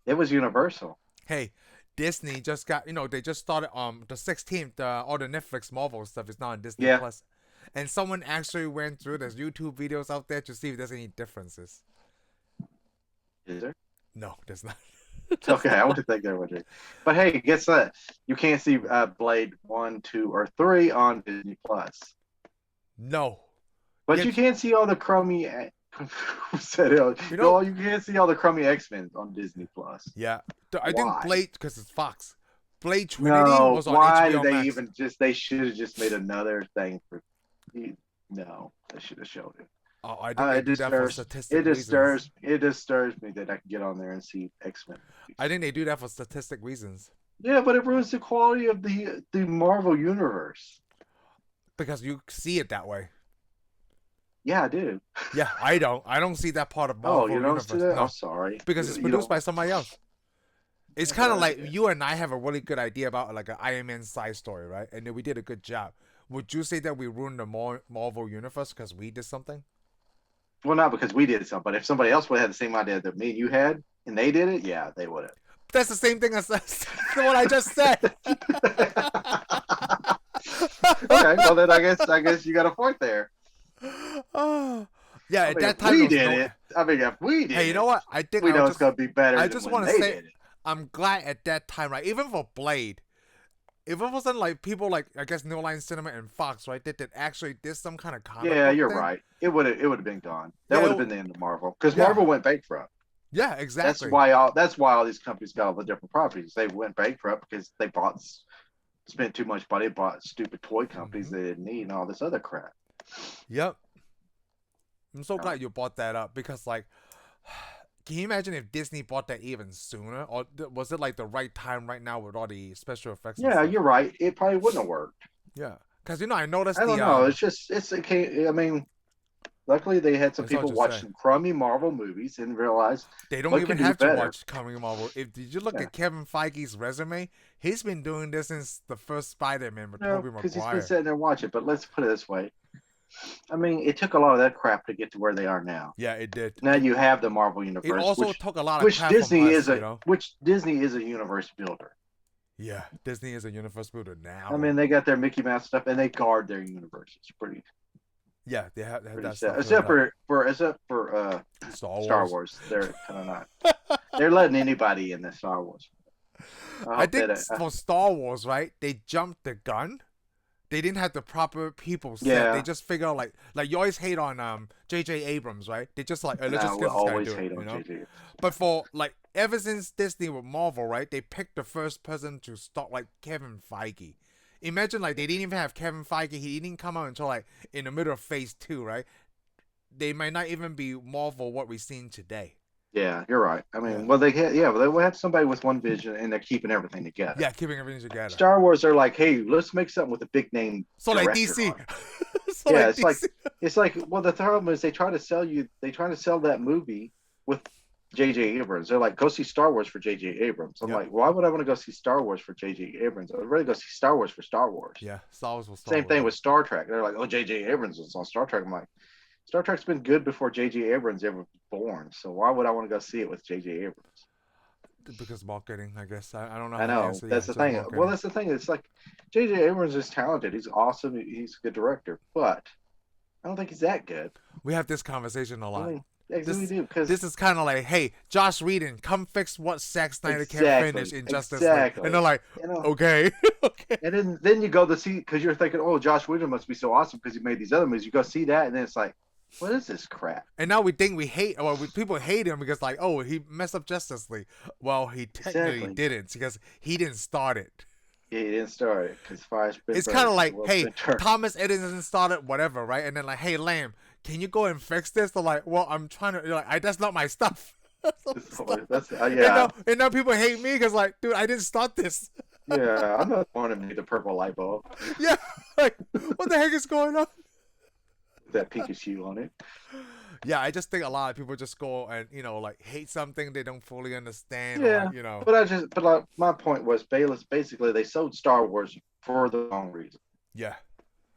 it was Universal. Hey, Disney just got, they just started the 16th, all the Netflix Marvel stuff is now on Disney Yeah. Plus. And someone actually went through, there's YouTube videos out there to see if there's any differences. Is there? No, there's not. Okay, I would think there would be. But hey, guess what? You can't see Blade 1, 2, or 3 on Disney Plus. No. But Yeah. you can't see all the crummy. Who said it? You can't see all the crummy X-Men on Disney Plus. Yeah. I think Why? Blade, because it's Fox. Blade Trinity No, was on why HBO did they Max. even just? They should have just made another thing for. No, they should have showed it. Oh, I think they do that for statistic reasons. It disturbs me that I can get on there and see X-Men. I think they do that for statistic reasons. Yeah, but it ruins the quality of the Marvel universe. Because you see it that way. Yeah, I do. Yeah, I don't. I don't see that part of Marvel Oh, you don't universe. see that? No, I'm sorry. because it's You produced don't- by somebody else. It's Yeah, kind of but like yeah. you and I have a really good idea about like an Iron Man side story, right? And then we did a good job. Would you say that we ruined the Marvel universe because we did something? Well, not because we did something, but if somebody else would have had the same idea that me and you had, and they did it, yeah, they would have. That's the same thing as what I just said. Okay, well then I guess you got a point there. Oh, yeah, I at mean, that if time we there was did no- it. I mean, if we did Hey, you know what? I think we I know was it's gonna be better. I than just when want to they say did it. I'm glad at that time, right? Even for Blade, if it wasn't like people like I guess New Line Cinema and Fox, right? That actually did some kind of comic Yeah, book you're thing. right. It would have been gone. That Yeah, would have been the end of Marvel because Yeah. Marvel went bankrupt. Yeah, exactly. That's why all these companies got all the different properties. They went bankrupt because they spent too much money, bought stupid toy companies they didn't need, and all this other crap. Yep. I'm so glad you brought that up because, like, can you imagine if Disney bought that even sooner, or was it like the right time right now with all the special effects? and Yeah, stuff? you're right. It probably wouldn't have worked. Yeah, because I noticed I don't know. It's okay. I mean, luckily they had some That's all people to watch say. some crummy Marvel movies and realized they don't what even can do have to better. watch Coming Marvel. If did you look Yeah. at Kevin Feige's resume, he's been doing this since the first Spider-Man with No, Tobey because he's been Maguire. sitting there watching. But let's put it this way. I mean, it took a lot of that crap to get to where they are now. Yeah, it did. Now you have the Marvel universe, It also which, took a lot of which crap Disney from us, is a you know? which Disney is a universe builder. Yeah, Disney is a universe builder now. I mean, they got their Mickey Mouse stuff and they guard their universe. It's pretty yeah, they have that sad. stuff. Except for Star Wars, they're kind of not. They're letting anybody in the Star Wars. I think that, for Star Wars, right? They jumped the gun. They didn't have the proper people set. Yeah. They just figure out like you always hate on J.J. Abrams, right? They just like let's just we'll get this guy always to do hate it, on you know. JJ. But for like ever since Disney with Marvel, right? They picked the first person to start like Kevin Feige. Imagine like they didn't even have Kevin Feige. He didn't come out until like in the middle of Phase 2, right? They might not even be Marvel what we've seen today. Yeah, you're right. I mean, Yeah. well, they will have somebody with one vision, and they're keeping everything together. Yeah, keeping everything together. Star Wars are like, hey, let's make something with a big name. So like director DC. on it. So Yeah, like it's like DC. it's like well, the problem is they try to sell that movie with J.J. Abrams. They're like, go see Star Wars for J.J. Abrams. I'm Yep. like, why would I want to go see Star Wars for J.J. Abrams? I'd rather go see Star Wars for Star Wars. Yeah, Star Wars was Same thing with Star Trek. They're like, oh, J.J. Abrams was on Star Trek. I'm like, Star Trek's been good before J.J. Abrams ever was born. So why would I want to go see it with J.J. Abrams? Because marketing, I guess. I don't know. I how to know. answer. That's Yeah, the just thing. marketing. Well, that's the thing. It's like J.J. Abrams is talented. He's awesome. He's a good director. But I don't think he's that good. We have this conversation a lot. I mean, yeah, This- we do. Because This is kind of like, hey, Josh Whedon, come fix what Zack Snyder can't Exactly, finish in Justice League. exactly. And they're like, you know, okay, okay. and then you go to see because you're thinking, oh, Josh Whedon must be so awesome because he made these other movies. You go see that, and then it's like, What is this crap? And now we think we hate, or people hate him because like, oh, he messed up Justice League. Well, he technically didn't because he didn't start it. Yeah, he didn't start it because fire's been. It's kind of like, hey, Thomas Edison started whatever, right? And then like, hey, Lamb, can you go and fix this? They're like, well, I'm trying to. You're like, that's not my stuff. Yeah. And now people hate me because like, dude, I didn't start this. Yeah, I'm not the one to make the purple light bulb. Yeah, like, what the heck is going on? That Pikachu on it. Yeah, I just think a lot of people just go and like hate something they don't fully understand. Yeah, or, but like, my point was, basically they sold Star Wars for the wrong reason. Yeah.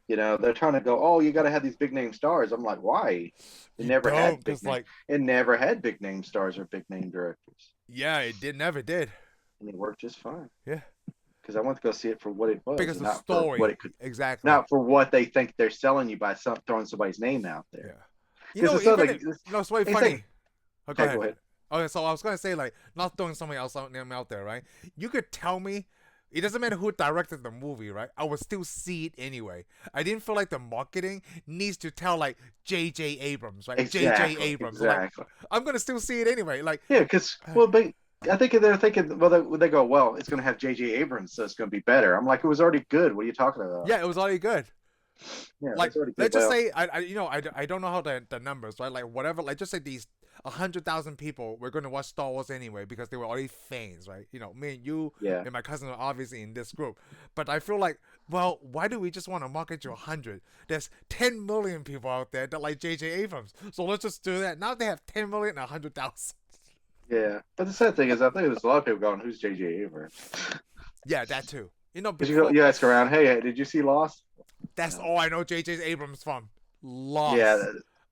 They're trying to go, oh, you got to have these big name stars. I'm like, why? It never had big name stars or big name directors. Yeah, it never did. And it worked just fine. Yeah. Because I want to go see it for what it was, because the story, for what it could, exactly, not for what they think they're selling you by throwing somebody's name out there. Yeah. It's way funny. Go ahead. Okay, so I was gonna say, like, not throwing somebody else name out there, right? You could tell me. It doesn't matter who directed the movie, right? I would still see it anyway. I didn't feel like the marketing needs to tell like J.J. Abrams, right? Exactly, J.J. Abrams. Exactly. Like, I'm gonna still see it anyway. Like, yeah, because I think they're thinking, they go, well, it's gonna have J.J. Abrams, so it's gonna be better. I'm like, it was already good. What are you talking about? Yeah, it was already good. Yeah, like, let's just say I don't know how the numbers, right? Like whatever, like just say these 100,000 people were going to watch Star Wars anyway because they were already fans, right? Me and you and my cousin are obviously in this group. But I feel like, well, why do we just want to market to 100? There's 10 million people out there that like J.J. Abrams. So let's just do that. Now they have 10 million and 100,000. Yeah, but the sad thing is, I think there's a lot of people going, "Who's J.J. Abrams?" Yeah, that too. You ask around, "Hey, did you see Lost?" That's all I know J.J. Abrams from. Lost. Yeah,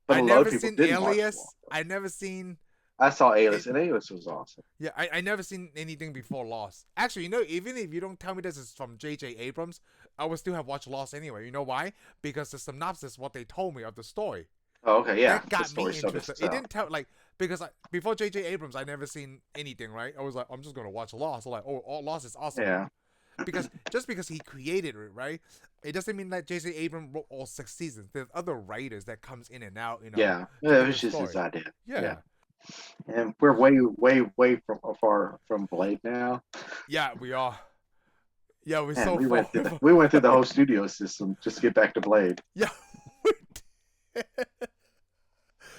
but I never seen Alias. I never seen. I saw Alias, and Alias was awesome. Yeah, I never seen anything before Lost. Actually, even if you don't tell me this is from J.J. Abrams, I would still have watched Lost anyway. You know why? Because the synopsis, what they told me of the story. Oh, okay, yeah. That got me interested. It didn't tell, like, because before J.J. Abrams, I never seen anything, right? I was like, I'm just going to watch Lost. I'm like, oh, Lost is awesome. Yeah. Just because he created it, right? It doesn't mean that J.J. Abrams wrote all 6 seasons. There's other writers that comes in and out, Yeah, it was just his idea. Yeah. And we're way far from Blade now. Yeah, we are. Yeah, we went through the whole studio system just to get back to Blade. Yeah.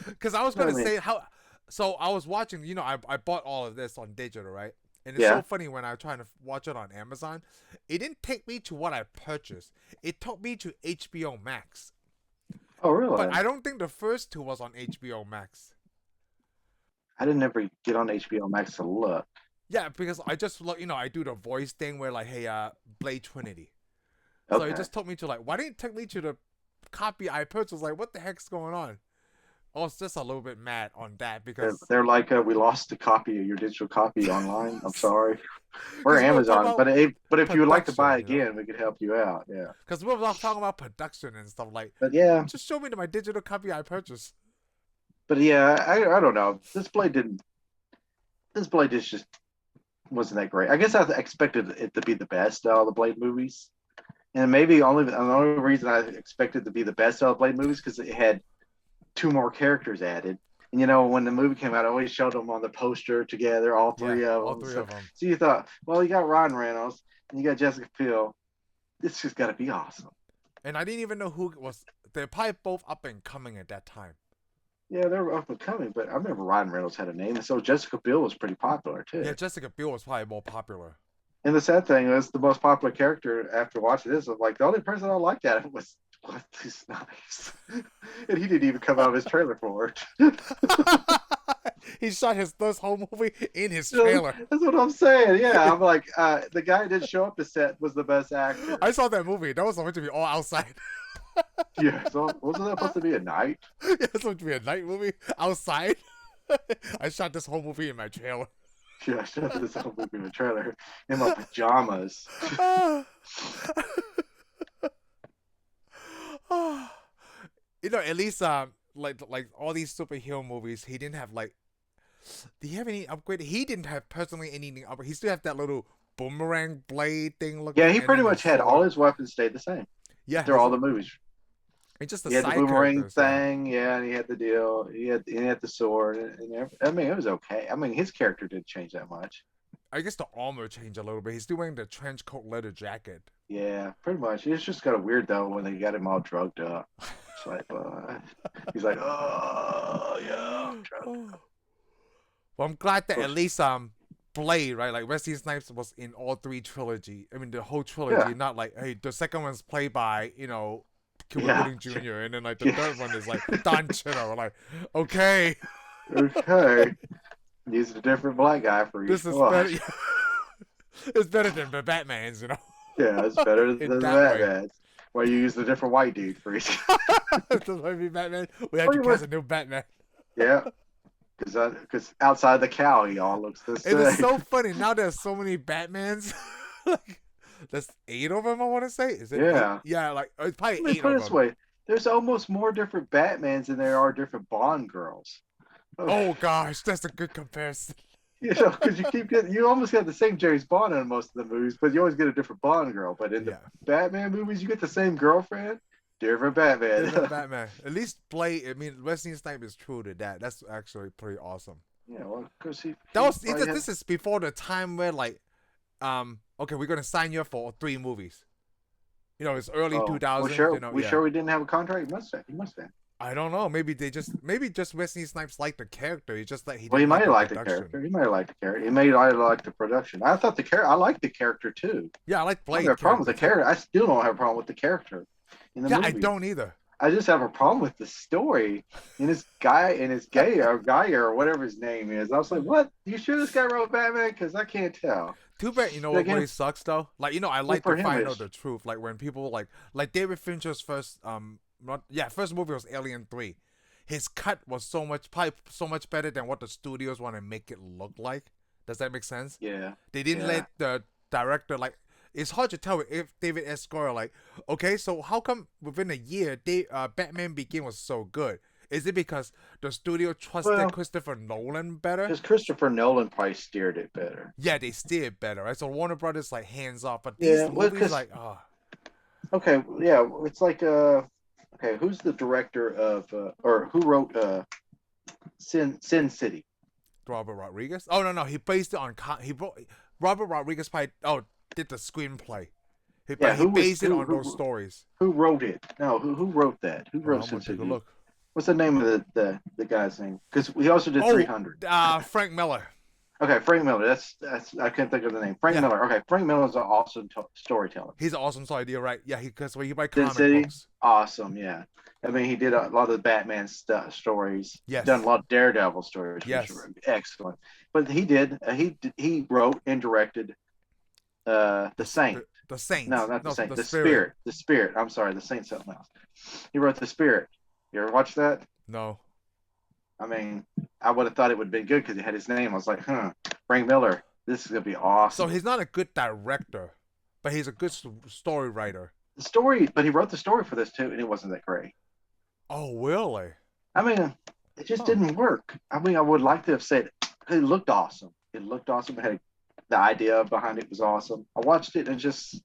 Because I was going to say how... So I was watching, I bought all of this on digital, right? And it's so funny when I was trying to watch it on Amazon. It didn't take me to what I purchased. It took me to HBO Max. Oh, really? But I don't think the first 2 was on HBO Max. I didn't ever get on HBO Max to look. Yeah, because I just look, I do the voice thing where like, hey, Blade Trinity. So it just took me to like, why didn't it take me to the copy I purchased? Like, what the heck's going on? I was just a little bit mad on that because they're like, we lost a copy of your digital copy online. I'm sorry. We're Amazon, but if you would like to buy again, we could help you out. Yeah. Because we're not talking about production and stuff like. But yeah, just show me my digital copy I purchased. But yeah, I don't know. This Blade just wasn't that great. I guess I expected it to be the best out of the Blade movies, and maybe the only reason I expected it to be the best out of the Blade movies because it had 2 more characters added. And when the movie came out, I always showed them on the poster together, all three of them. So you thought, well, you got Ryan Reynolds and you got Jessica Biel. This just got to be awesome. And I didn't even know who was. They're probably both up and coming at that time. Yeah, they were up and coming, but I remember Ryan Reynolds had a name, and so Jessica Biel was pretty popular too. Yeah, Jessica Biel was probably more popular. And the sad thing was, the most popular character after watching this was like the only person I liked at it was Wesley Snipes, and he didn't even come out of his trailer for it. He shot this whole movie in his trailer. That's what I'm saying. Yeah, I'm like, the guy who didn't show up to set was the best actor. I saw that movie. That was supposed to be all outside. Yeah, so wasn't that supposed to be a night? Yeah, it's supposed to be a night movie outside. I shot this whole movie in my trailer. Yeah, I shot this whole movie in my trailer in my pajamas. At least like all these superhero movies, he didn't have like. Do you have any upgrade? He didn't have personally anything upgrade. He still have that little boomerang blade thing. Yeah, he pretty much had all his weapons stayed the same. Yeah, through all the movies. It's just the He had the side boomerang characters. Yeah. thing, yeah, and he had the deal. He had the sword, I mean, it was okay. I mean, his character didn't change that much. I guess the armor changed a little bit. He's still wearing the trench coat leather jacket. Yeah, pretty much. It's just kind of weird though when they got him all drugged up. It's like, he's like, oh yeah, I'm drunk. Well, I'm glad that at least Blade, right? Like Wesley Snipes was in all three trilogy. I mean, the whole trilogy. Yeah. Not like, hey, the second one's played by Cuba Yeah. Gooding Jr. and then like the Yeah. third one is like Don Cheadle. Like, okay, Okay. Used a different black guy for each this is one. better. It's better than the Batman's, Yeah, it's better In than that way. Batman. Why you used a different white dude for each. This might be Batman. We have to Pretty cast a much. new Batman. Yeah. Because outside the cow, he all looks the same. It is so funny. Now there's so many Batmans. Like, there's 8 of them, I want to say. Is it? Yeah. 8? Yeah, like it's probably Let me 8 put of it this them. way: there's almost more different Batmans than there are different Bond girls. Oh gosh, that's a good comparison. Because you almost get the same James Bond in most of the movies, but you always get a different Bond girl. But in the Batman movies, you get the same girlfriend, different Batman. Different Batman. At least Blade. I mean, Wesley Snipes is true to that. That's actually pretty awesome. Yeah, well, because This is before the time where like, okay, we're gonna sign you up for 3 movies. It's early 2000. Sure we didn't have a contract. He must have. I don't know. Maybe just Wesley Snipes liked the character. He just like he. Well, he might have liked the production. character. He might have liked the character. He may have liked the production. I thought I liked the character too. Yeah, I like Blade. I don't have a problem with the character. I still don't have a problem with the character in the movie. I don't either. I just have a problem with the story and this guy and his Goyer or whatever his name is. I was like, what? You sure this guy wrote Batman? Because I can't tell. Too bad, what really sucks though? Like, I like to find out the truth. Like when people like David Fincher's first first movie was Alien 3. His cut was so much better than what the studios want to make it look like. Does that make sense? Yeah. They didn't let the director it's hard to tell if David S. Goyer okay, so how come within a year Batman Begins was so good? Is it because the studio trusted Christopher Nolan better? Because Christopher Nolan probably steered it better. Yeah, they steered better, right? So Warner Brothers hands off, but these movies Okay, yeah, it's like okay, who's the director of or who wrote Sin City? Robert Rodriguez? Oh no, he based it on Robert Rodriguez probably did the screenplay. He based it on those stories. Who wrote it? No, who wrote that? Who wrote Sin City? Look. What's the name of the guy's name? Because he also did 300. Frank Miller. Okay, Frank Miller. That's I can't think of the name. Frank Miller. Okay, Frank Miller is an awesome storyteller. He's an awesome storyteller, right? Yeah, because he writes Sin comic City, books. Awesome. Yeah, I mean he did a lot of the Batman stories. Yes. Done a lot of Daredevil stories. Yes. Which were excellent. But he wrote and directed the Saint. The Saint. No, not the Saint. The Spirit. The Spirit. I'm sorry, the Saint something else. He wrote the Spirit. You ever watch that? No. I mean, I would have thought it would have been good because he had his name. I was like, Frank Miller, this is going to be awesome. So he's not a good director, but he's a good story writer. But he wrote the story for this too, and it wasn't that great. Oh, really? I mean, it just didn't work. I mean, I would like to have said it looked awesome. It looked awesome. The idea behind it was awesome. I watched it and it just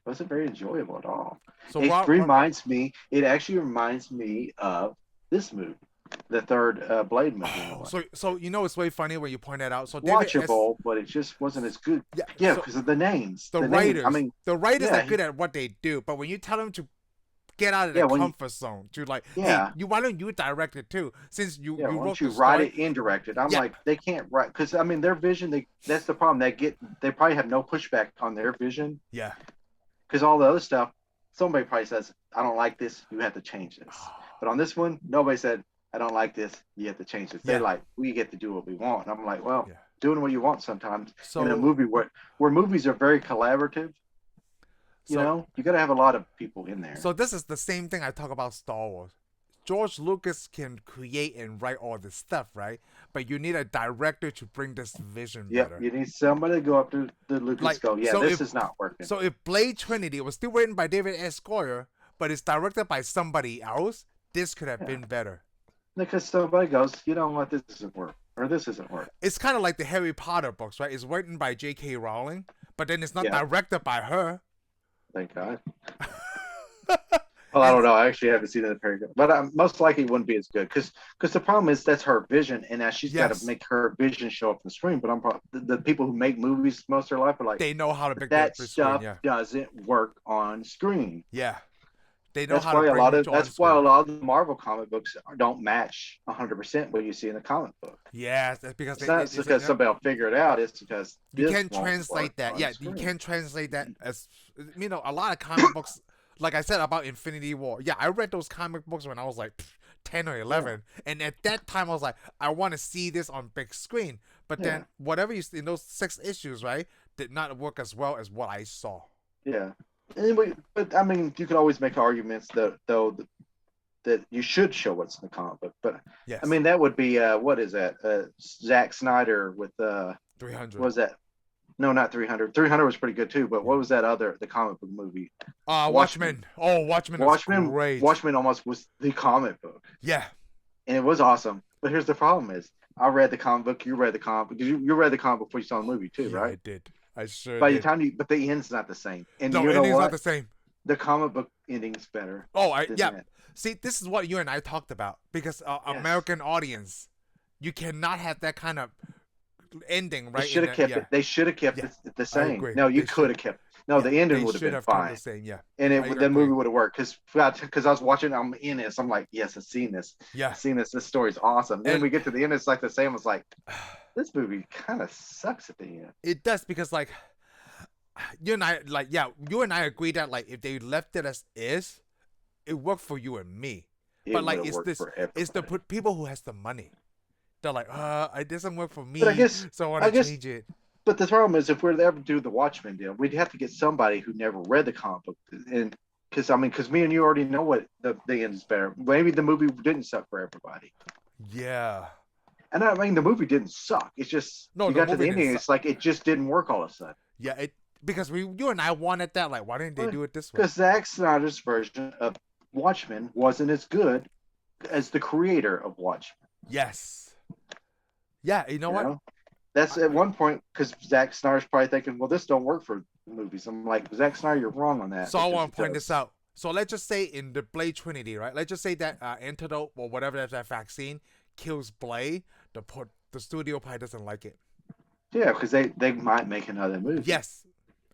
wasn't very enjoyable at all. So it actually reminds me of this movie. The third Blade movie. So it's very funny when you point that out. So watchable, but it just wasn't as good. Yeah, because of the names. The writers. Names. The writers are good at what they do, but when you tell them to get out of their comfort zone, to hey, why don't you direct it too? Since you wrote the write it and direct it. I'm like, they can't write because I mean their vision. That's the problem. They probably have no pushback on their vision. Yeah. Because all the other stuff, somebody probably says, I don't like this. You have to change this. But on this one, nobody said, I don't like this. You have to change this. They're like, we get to do what we want. And I'm like, well, doing what you want sometimes in a movie where movies are very collaborative. You know, you got to have a lot of people in there. So this is the same thing I talk about Star Wars. George Lucas can create and write all this stuff, right? But you need a director to bring this vision better. You need somebody to go up to the Lucas this is not working. So if Blade Trinity was still written by David S. Goyer, but it's directed by somebody else, this could have been better. Because somebody goes, you know what, this doesn't work. Or this isn't work. It's kind of like the Harry Potter books, right? It's written by J.K. Rowling, but then it's not directed by her. Thank God. Well, I And don't know. I actually haven't seen it very good, but most likely it wouldn't be as good because the problem is that's her vision, and now she's got to yes, make her vision show up on the screen. But the people who make movies most of their life are like, they know how to make that that big screen. stuff Yeah, doesn't work on screen. yeah, they know That's how to why a bring lot you of on that's why a screen. lot of the Marvel comic books don't match 100% what you see in the comic book. Yes, that's because It's not it's because somebody will figure it out. It's because you this can't won't work translate that. on Yeah, you screen. can't translate that as a lot of comic books. Like I said about Infinity War. Yeah, I read those comic books when I was like 10 or Yeah, 11, and at that time I was like, I want to see this on big screen. But yeah, then whatever you see in those 6 issues, right, did not work as well as what I saw. yeah. Anyway, but I mean, you could always make arguments that though that you should show what's in the comic book. But I Yes, mean, that would be what is that? Zack Snyder with what 300. was that? No, not 300. 300 was pretty good too. But Yeah. what was that other the comic book movie? Watchmen. Watchmen. Oh, Watchmen was Watchmen. great. Watchmen almost was the comic book, Yeah. and it was awesome. But here's the problem: is I read the comic book, you read the comic book, you read the comic book before you saw the movie too, Yeah, right? I did. I sure By the did. time but the end's not the same. And No, you know ending's not what? the same. The comic book ending's better Oh, than yeah. that. See, this is what you and I talked about because Yes. American audience, you cannot have that kind of ending, They right? should In have that, kept yeah, it. They should have kept yeah, it the I same. agree. No, you They could should. have kept. No, Yeah, the ending they would have should been have kept the fine, same. Yeah, and I the agree. movie would have worked because I was watching. I'm in it. So I'm like, yes, I've seen this. Yeah, I've seen this. This story's awesome. Then and we get to the end. It's like the same. It's like this movie kind of sucks at the end. it does because like you and I, like yeah, you and I agree that like if they left it as is, it worked for you and me. But It would like have worked for it's the everybody. people who has the money. They're like, it doesn't work for But me, so I want I to guess, change it. but the problem is if we're to ever do the Watchmen deal, we'd have to get somebody who never read the comic book, and because me and you already know what the end is better. Maybe the movie didn't suck for everybody. Yeah. And I mean, the movie didn't suck. It's just No, you the got to the movie didn't ending, suck. it's like it just didn't work all of a sudden. Yeah, it because you and I wanted that. Like, why didn't they do it this way? Because Zack Snyder's version of Watchmen wasn't as good as the creator of Watchmen. Yes. Yeah, you know You what? know, that's at one point because Zack Snyder's probably thinking, "Well, this don't work for movies." I'm like, Zack Snyder, you're wrong on that. So I Because want to point this out. So let's just say in the Blade Trinity, right? Let's just say that antidote or whatever that vaccine kills Blade. The studio probably doesn't like it. Yeah, because they might make another movie. Yes,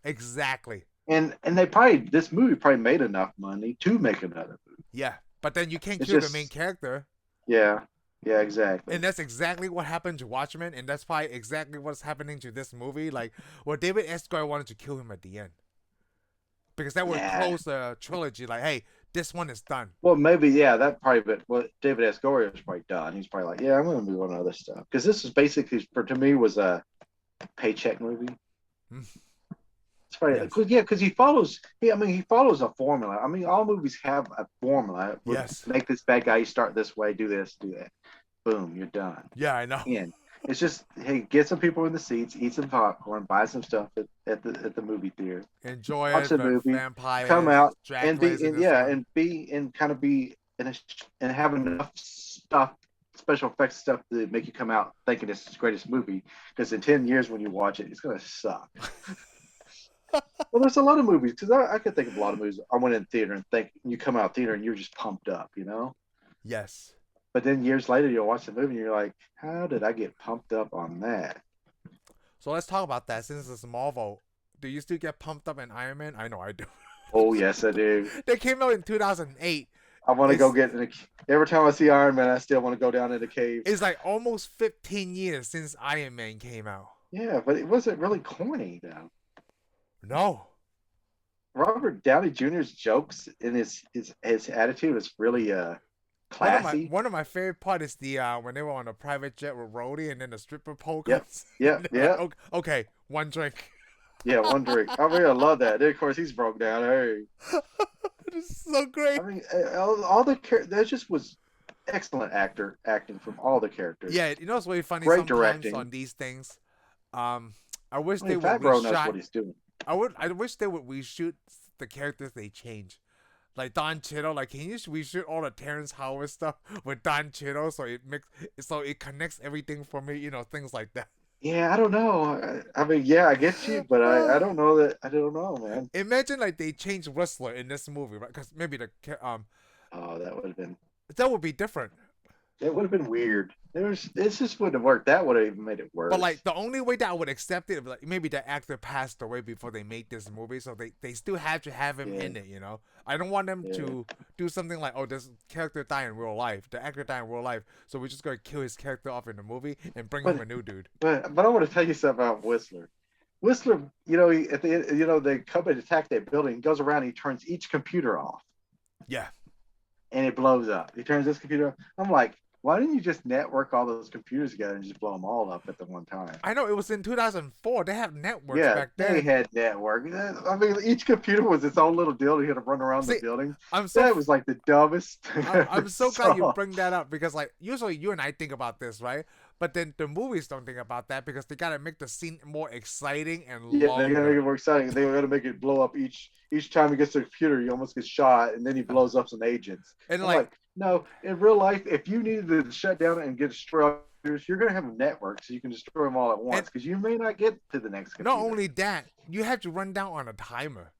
exactly. And they probably this movie probably made enough money to make another movie. Yeah, but then you can't It's kill the main just character. yeah, exactly. And that's exactly what happened to Watchmen, and that's probably exactly what's happening to this movie. Like, well, David S. Goyer wanted to kill him at the end because that would close the trilogy. Like, hey, this one is done. Well, maybe that probably. But David S. Goyer was probably done. He's probably like, yeah, I'm going to move on to other stuff because this is basically to me was a paycheck movie. It's probably because he follows. He follows a formula. I mean, all movies have a formula. Yes. Make this bad guy. You start this way. Do this. Do that. Boom. You're done. Yeah, I know. In. It's just hey, get some people in the seats, eat some popcorn, buy some stuff at the movie theater, Enjoy watch it. the movie, Vampires, come out and be Draculas in and this yeah, one. and be and kind of be and have enough stuff, special effects stuff to make you come out thinking it's the greatest movie. Because in 10 years when you watch it, it's gonna suck. Well, there's a lot of movies because I could think of a lot of movies. I went in theater and think you come out of theater and you're just pumped up, Yes. But then years later, you'll watch the movie and you're like, how did I get pumped up on that? So let's talk about that. Since it's Marvel, do you still get pumped up in Iron Man? I know I do. Oh, yes, I do. They came out in 2008. I want to go get every time I see Iron Man, I still want to go down in the cave. It's like almost 15 years since Iron Man came out. Yeah, but it wasn't really corny, though. No. Robert Downey Jr.'s jokes and his attitude is really classy. One of my favorite part is the when they were on a private jet with Rhodey and then the stripper pole Yep, comes. yep, yep. Like, okay, one drink. Yeah, one drink. I mean, I love that. Then, of course, he's broke down. Hey, It is so great. I mean, all the that just was excellent acting from all the characters. Yeah, you know what's really funny Great sometimes directing. on these things? I wish I they mean, would Favreau knows reshoot. what he's doing. I wish they would reshoot the characters they change. Like Don Cheadle, like can you reshoot all the Terrence Howard stuff with Don Cheadle so it connects everything for me, things like that. Yeah, I don't know. I mean, yeah, I get you, but I don't know that. I don't know, man. Imagine like they changed wrestler in this movie, right? Because maybe Oh, that would be different. that would have been weird. This just wouldn't have worked. That would have even made it But like worse. the only way that I would accept it, like maybe the actor passed away before they made this movie, so they still have to have him Yeah, in it. I don't want them yeah. to do something like, oh, this character died in real life, the actor died in real life, so we're just gonna kill his character off in the movie and bring him But a new dude. but I want to tell you something about Whistler. Whistler, at the end, they come and attack that building. He goes around, he turns each computer off, Yeah, and it blows up. He turns this computer off. I'm like, why didn't you just network all those computers together and just blow them all up at the one time? I know it was in 2004. They have networks Yeah, back they then. had network. I mean, each computer was its own little deal. You had to run around the See, building. I'm so That was like the dumbest thing I I'm ever so glad you saw. bring that up because like usually you and I think about this, right? But then the movies don't think about that because they gotta make the scene more exciting and Yeah, they're gonna make longer. it more exciting. They're gonna make it blow up each time he gets to the computer. He almost gets shot, and then he blows up some agents. And I'm like like, no. In real life, if you needed to shut down and get destroyed, you're gonna have a network, so you can destroy them all at and once. Because you may not get to the next not computer. only that, you have to run down on a timer.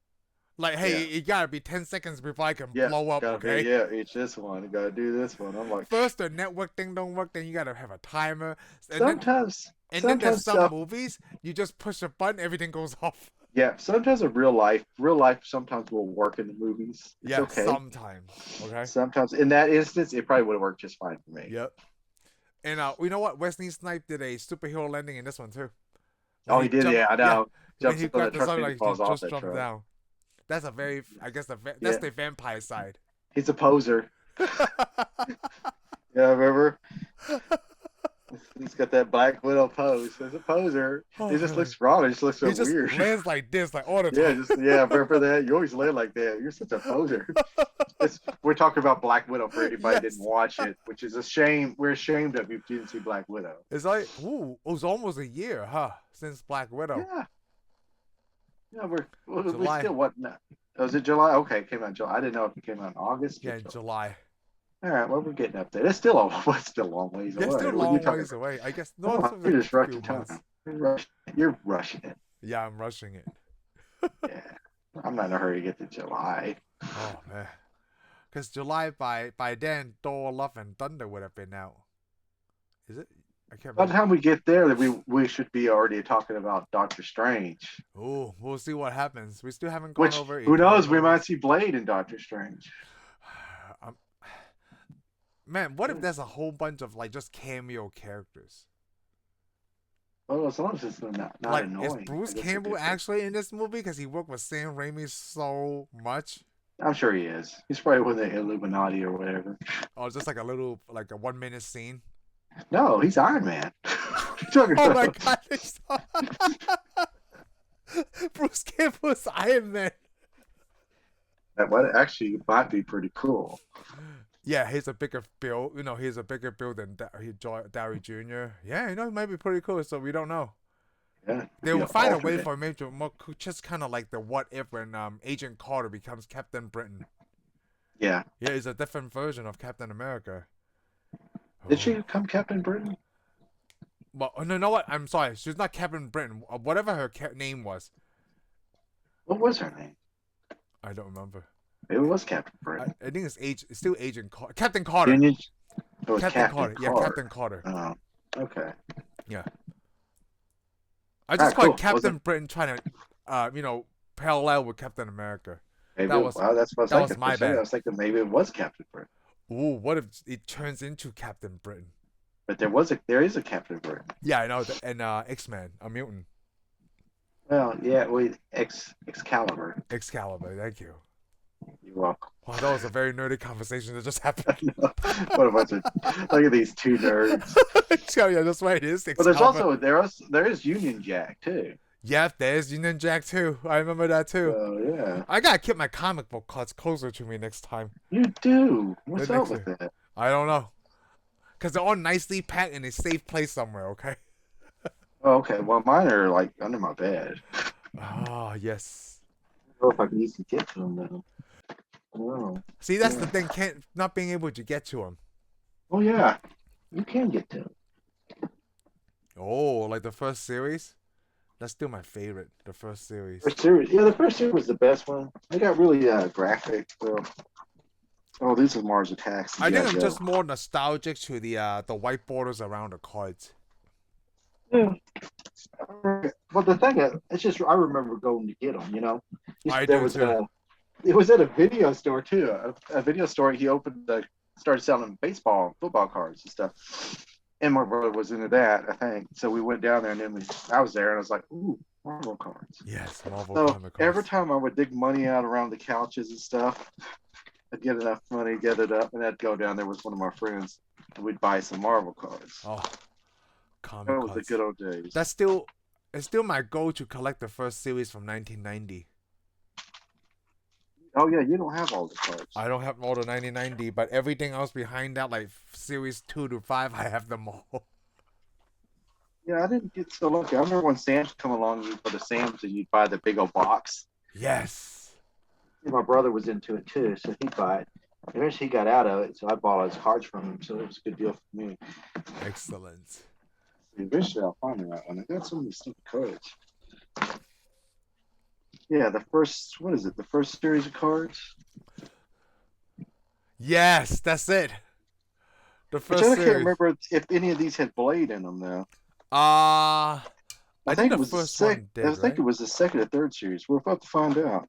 Like, hey, Yeah, it gotta be 10 seconds before I can yeah. blow up, Gotta be okay? yeah. Each this one. Gotta do this one. I'm like, First the network thing don't work, then you gotta have a timer. And then sometimes, and then there's some stuff. movies, you just push a button, everything goes off. Yeah, sometimes in real life sometimes will work in the movies. It's Yeah, okay. sometimes. Okay. Sometimes in that instance, it probably would have worked just fine for me. Yep. And you know what? Wesley Snipes did a superhero landing in this one too. When Oh, he he did. jumped, Yeah, I yeah, know. when Jumps he on the grabbed the truck sun, and he like he falls off just that jumped truck. down. That's a very, I guess that's Yeah, the vampire side. he's a poser. Yeah, remember? He's got that Black Widow pose. He's a poser. He Oh just man, looks wrong. He just looks so he just weird. lands like this, like all the Yeah, time. just remember that. You always land like that. You're such a poser. We're talking about Black Widow for anybody who didn't Yes, watch it, which is a shame. We're ashamed of you if you didn't see Black Widow. it's like ooh, it was almost a year, huh, since Black Widow. Yeah, yeah. We July, still what? No. Was it July? Okay, it came out in July. I didn't know if it came out in August or yeah, in July. July. All right, well, we're getting up there. It's still it's still a long ways Yeah, still away. a What are you long talking ways away. I guess no, about? it's Come on, a you're just few rushing months. time. You're rushing it. Yeah, I'm rushing it. Yeah, I'm not in a hurry to get to July. Oh man, because July by then, Thor: Love and Thunder would have been out. Is it? I can't By the remember. time we get there, we should be already talking about Doctor Strange. Oh, we'll see what happens. We still haven't gone Which over who knows? We Eternals. might see Blade in Doctor Strange. Um, man, what if there's a whole bunch of like just cameo characters? Well, as long as it's not Like, is annoying, I Bruce guess it'd be Campbell okay. actually in this movie because he worked with Sam Raimi so much? I'm sure he is. He's probably with the Illuminati or whatever. Or just like a little, like a 1 minute scene? No, he's Iron Man. What are you talking Oh my about? god, Bruce Campbell's Iron Man. That might actually might be pretty cool. Yeah, he's a bigger build. He's a bigger build than Downey Jr. Yeah, it might be pretty cool. So we don't know. Yeah, They be will an find a way alternate. for him to more, just kind of like the what if when Agent Carter becomes Captain Britain. Yeah. Yeah, it's a different version of Captain America. Did she Oh. become Captain Britain? But no, know what? I'm sorry. She's not Captain Britain. Whatever her name was, What was her name? I don't remember. It was Captain I, Britain. I think it's still Agent Captain Carter. Union. It was Captain Captain Carter. Yeah, Carter. Captain Carter. Oh, okay. Yeah. I All just right, call it cool. Captain Wasn't Britain trying to, parallel with Captain America. maybe? That was Wow, that's what that I was was thinking. my For a second, I bad. was thinking maybe it was Captain Britain, Ooh, what if it turns into Captain Britain? but there is a Captain Britain. Yeah, I know. And X-Men, a mutant. Well, yeah, wait, Excalibur. Excalibur, thank you. You're welcome. Wow, that was a very nerdy conversation that just happened. What a bunch of look at these two nerds. Yeah, that's right. It is But there's Excalibur. also there is Union Jack too. Yeah, there's Union Jack too. I remember that too. So yeah, I gotta keep my comic book cards closer to me next time. you do. What's The up next with year. that? I don't know. Because they're all nicely packed in a safe place somewhere, okay? Oh, okay. Well, mine are like under my bed. Ah, yes. I don't know if I can easily get to them though. Oh, See, that's the yeah. thing, not being able to get to them. Oh yeah, you can get to them. Oh, like the first series? That's still my favorite. The first series. First series, yeah, the first series was the best one. They got really graphic. Oh, these are Mars Attacks. I think Yeah, I'm Joe. just more nostalgic to the white borders around the cards. Yeah. But the thing is, it's just I remember going to get them. I There do was too. it was at a video store too. A video store. He started selling baseball, and football cards and stuff. And my brother was into that, I think. So we went down there, and then I was there, and I was like, "Ooh, Marvel cards." Yes, Marvel So comic every cards. time I would dig money out around the couches and stuff, I'd get enough money, get it up, and I'd go down there with one of my friends, and we'd buy some Marvel cards. Oh, That comic was the cards. good old days. That's still it's still my goal to collect the first series from 1990. Oh yeah, you don't have all the cards. I don't have all the 1990, but everything else behind that, like series 2 to 5, I have them all. Yeah, I didn't get so lucky. I remember when Sam's come along, you'd go to Sam's and you'd buy the big old box. Yes. My brother was into it too, so he'd buy it. Eventually, he got out of it, so I bought all his cards from him. So it was a good deal for me. Excellent. Eventually, I'll find that one. I got so many stupid cards. Yeah, the first, what is it? The first series of cards? Yes, that's it. The Which first I can't series. remember if any of these had Blade in them, though. I I think think the it was first one I did, think right? it was the second or third series. We're about to find out.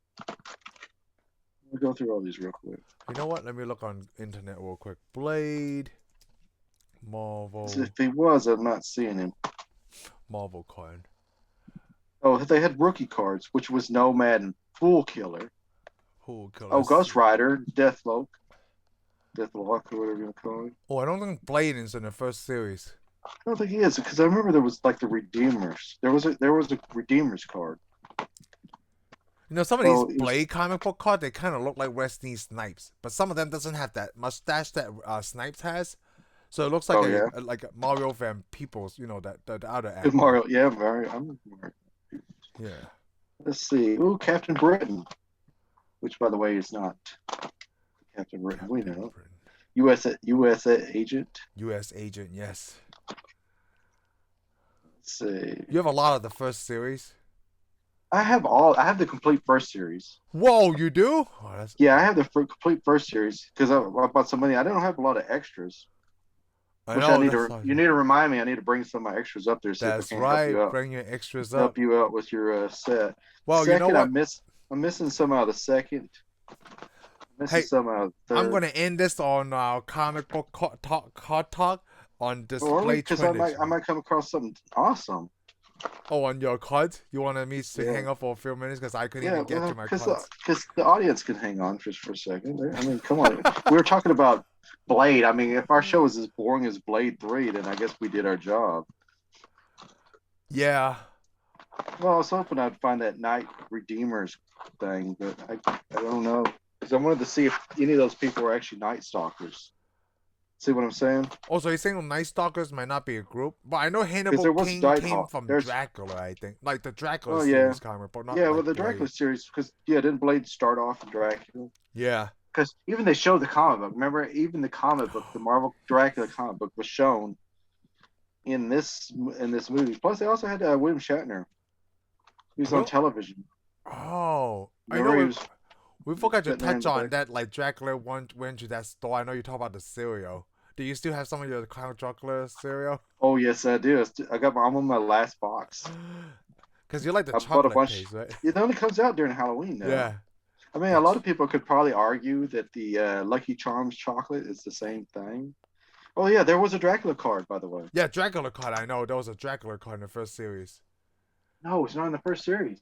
We'll go through all these real quick. You know what? Let me look on internet real quick. Blade, Marvel, If he was, I'm not seeing him. Marvel card. Oh, they had rookie cards, which was Nomad and Fool Killer. Oh, okay, Oh, let's Ghost see. Rider, Deathlock, or whatever you want to call it. Oh, I don't think Blade is in the first series. I don't think he is because I remember there was like the Redeemers. There was a Redeemers card. You know, some of these Oh, it was. Blade comic book cards, they kind of look like Wesley Snipes, but some of them doesn't have that mustache that Snipes has. So it looks like Oh yeah, a Mario Van Peebles, that the other good actor. Mario. Yeah, Mario. I'm Mario. Yeah. Let's see. Ooh, Captain Britain, which by the way is not Captain Britain. We Captain know. Britain. U.S. agent. U.S. agent, yes. Let's see. You have a lot of the first series. I have the complete first series. Whoa, you do? Oh, that's Yeah, I have the complete first series because I bought some money. I don't have a lot of extras, I which I know need that's to. all. You need to remind me. I need to bring some of my extras up there, see if I That's can't help right. you out. Bring your extras Help up. you out with your set. Well, you know Second, what? I'm missing some out of the second. Missing Hey, some out of the I'm third. gonna end this on comic book talk on Oh, are we? display Because I Trinity. might come across something awesome. Oh, on your cards? You wanted me to Yeah, hang up for a few minutes because I couldn't yeah. even get to Well, my because cards. the audience can hang on just for a second. I mean, come on. We were talking about Blade. I mean, if our show is as boring as Blade 3, then I guess we did our job. Yeah. Well, I was hoping I'd find that Night Redeemers thing, but I don't know. Because I wanted to see if any of those people were actually Night Stalkers. See what I'm saying? Also, you're saying Night Stalkers might not be a group, but I know Because Hannibal there was King came Nighthawk. from There's Dracula, I think. Like the Dracula Oh yeah, series comic, but not yeah. Well, like the Dracula Blade. series, because didn't Blade start off in Dracula? Yeah. Because even they showed the comic book. Remember, even the comic book, the Marvel Dracula comic book, was shown in this movie. Plus, they also had William Shatner. He was on Well, television. oh, I Remember, know he we was forgot to sitting there in touch the on back. that. Like Dracula went to that store. I know you talk about the cereal. Do you still have some of your Count Dracula cereal? Oh yes, I do. I'm on my last box. Because you like the I bought a chocolate bunch. taste, right? It only comes out during Halloween now. Yeah. I mean, The a lot of people could probably argue that the Lucky Charms chocolate is the same thing. Oh yeah, there was a Dracula card, by the way. yeah, Dracula card. I know there was a Dracula card in the first series. No, it's not in the first series.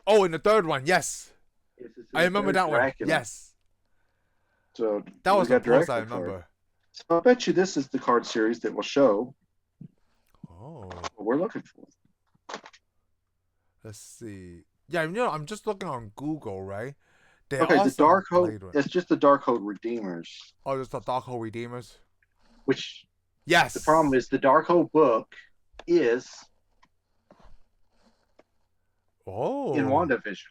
Oh, in the third one, yes, It's in I the remember third that one. Dracula. Yes, So that we was the got post I Dracula card. remember. So I bet you this is the card series that will show Oh, what we're looking for. let's see. Yeah, I'm just looking on Google, right? There Okay, are the some Darkhold. Blade ones. It's just the Darkhold Redeemers. Oh, there's the Darkhold Redeemers. Which the problem Yes. is the Darkhold book is in Oh, WandaVision.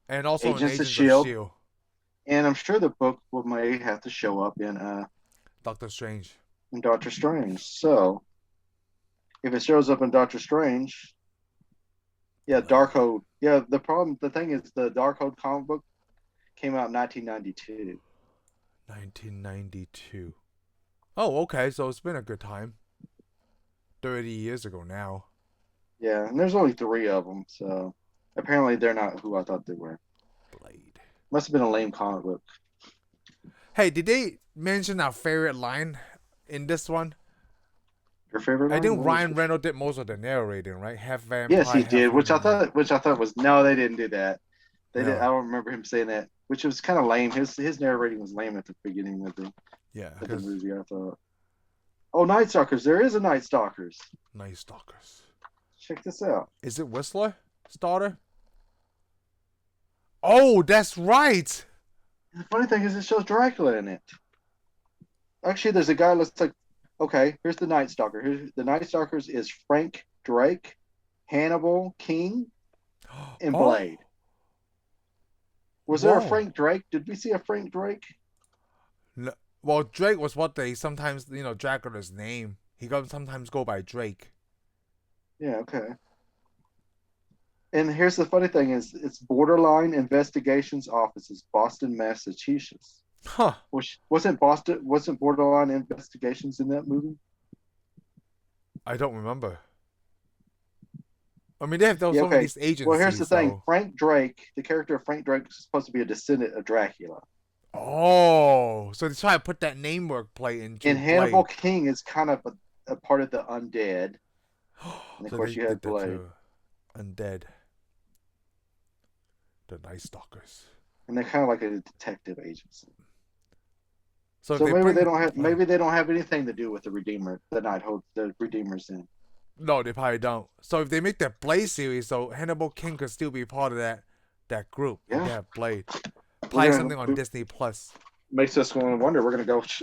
and also in Agents of Agents of Shield, Shield, and I'm sure the book may have to show up in Doctor Strange. Doctor Strange. So if it shows up in Doctor Strange, yeah, Darkhold. Yeah, the thing is, the Darkhold comic book came out in 1992. 1992. Oh, okay. So it's been a good time. 30 years ago now. Yeah, and there's only 3 of them, so apparently they're not who I thought they were. Blade. Must have been a lame comic book. Hey, did they mention our favorite line in this one? Your favorite line? I think Ryan Reynolds did most of the narrating, right? Half vampire, Yes, he half did, which I human. thought was no, they didn't do that. They did. I No. don't remember him saying that, which was kind of lame. His narrating was lame at the beginning Yeah, of the because movie. I thought. Oh, Night Stalkers! There is a Night Stalkers. Night Stalkers. Check this out. Is it Whistler? Starter? Oh, that's right. The funny thing is, it shows Dracula in it. Actually, there's a guy that looks like. Okay, here's the Night Stalker. Here's the Night Stalkers is Frank Drake, Hannibal King, and Oh, Blade. Was there a whoa. Frank Drake? Did we see a Frank Drake? No, well, Drake was what they sometimes, Dracula's name. He sometimes go by Drake. Yeah, okay. And here's the funny thing is it's Borderline Investigations Offices, Boston, Massachusetts. Huh. Wasn't Borderline Investigations in that movie? I don't remember. I mean, they have Yeah, some of okay. these Well, here's the agencies, thing. so. Frank Drake, the character of Frank Drake is supposed to be a descendant of Dracula. Oh, so they try to put that name work play into And Hannibal Blade. King is kind of a part of the undead. And of So course they you had did that Blade. to Undead. The Night Stalkers. And they're kind of like a detective agency. So if So they bring maybe they don't have anything to do with the Redeemers in. No, they probably don't. So if they make that Blade series, so Hannibal King could still be part of that group. If they Yeah. have Blade. We're Probably gonna something on Disney Plus. makes us want to wonder. We're gonna go. Is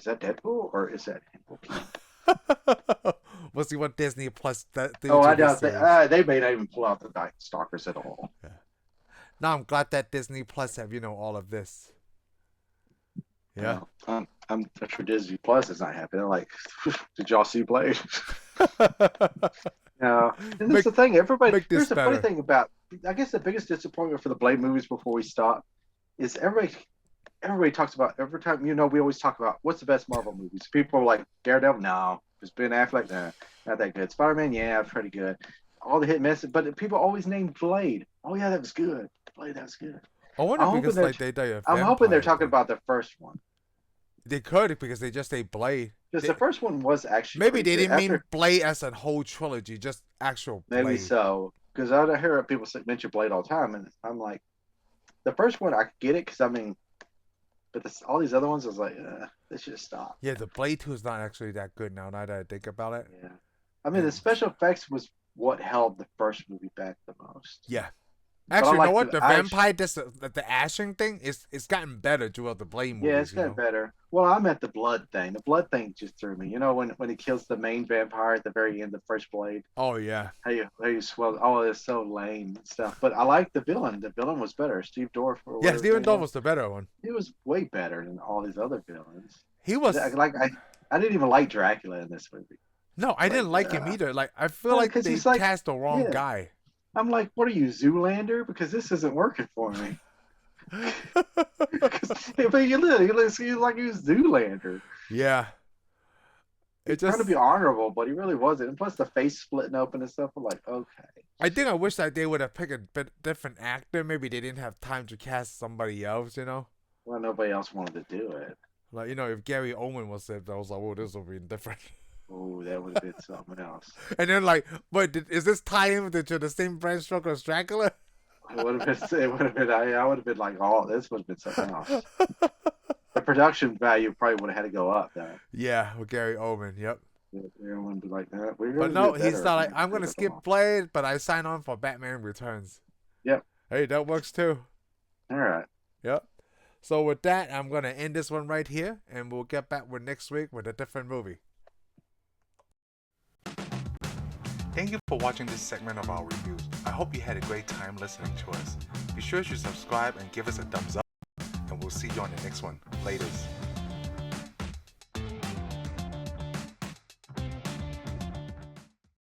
that Deadpool or is that Hannibal King? We'll see what Disney Plus do Oh, to I this doubt series. they may not even pull out the Night Stalkers at all. Yeah. Now I'm glad that Disney Plus have all of this. Yeah. I'm sure Disney Plus is not happy. They're like, did y'all see Blade? No. And that's make the thing. make Here's this the funny better. thing about. I guess the biggest disappointment for the Blade movies before we stop is everybody talks about every time we always talk about what's the best Marvel movies. People are like Daredevil, no. It's Ben Affleck, no, not that good. Spider-Man, yeah, pretty good. All the hit misses, but people always name Blade. Oh yeah, that was good. Blade, that was good. I wonder I'm hoping because they're like they do a I'm hoping they're vampire talking thing. about the first one They could because they just say Blade. because the first one was actually Maybe pretty they good. didn't mean Blade as a whole trilogy, just actual Maybe Blade. so because I hear people mention Blade all the time, and I'm like, the first one I could get it because I mean, but all these other ones I was like, they should have stopped. Yeah, the Blade 2 is not actually that good now that I think about it. Yeah, I mean the special effects was what held the first movie back the most. Yeah. But Actually, I you know like what? The vampire, the ashing thing, it's gotten better throughout the Blade movies. Yeah, it's gotten better. Well, I'm at the blood thing. The blood thing just threw me. When he kills the main vampire at the very end, the first Blade. Oh, yeah. How you swell? Oh, it's so lame and stuff. But I like the villain. The villain was better. Steve Dorff or Yeah, whatever. Steven Dorff was the better one. He was way better than all these other villains. He was. I didn't even like Dracula in this movie. No, I didn't like him either. Like, I feel like they cast the wrong guy. I'm like, what are you, Zoolander? Because this isn't working for me. But you like you Zoolander. Yeah. It's trying to be honorable, but he really wasn't. And plus the face splitting open and stuff. I'm like, okay. I think I wish that they would have picked a bit different actor. Maybe they didn't have time to cast somebody else, Well, nobody else wanted to do it. Like, if Gary Oldman was there, I was like, oh, this will be different. Oh, that would have been something else. And then like, wait, is this tying to the same brand stroke as Dracula? It would have been. I would have been like, oh, this would have been something else. The production value probably would have had to go up, though. Yeah, with Gary Oldman. Yep. Everyone would be like that. But no, he's not like, I'm gonna skip Blade, but I sign on for Batman Returns. Yep. Hey, that works too. All right. Yep. So with that, I'm gonna end this one right here, and we'll get back with next week with a different movie. Thank you for watching this segment of our reviews. I hope you had a great time listening to us. Be sure to subscribe and give us a thumbs up, and we'll see you on the next one. Laters.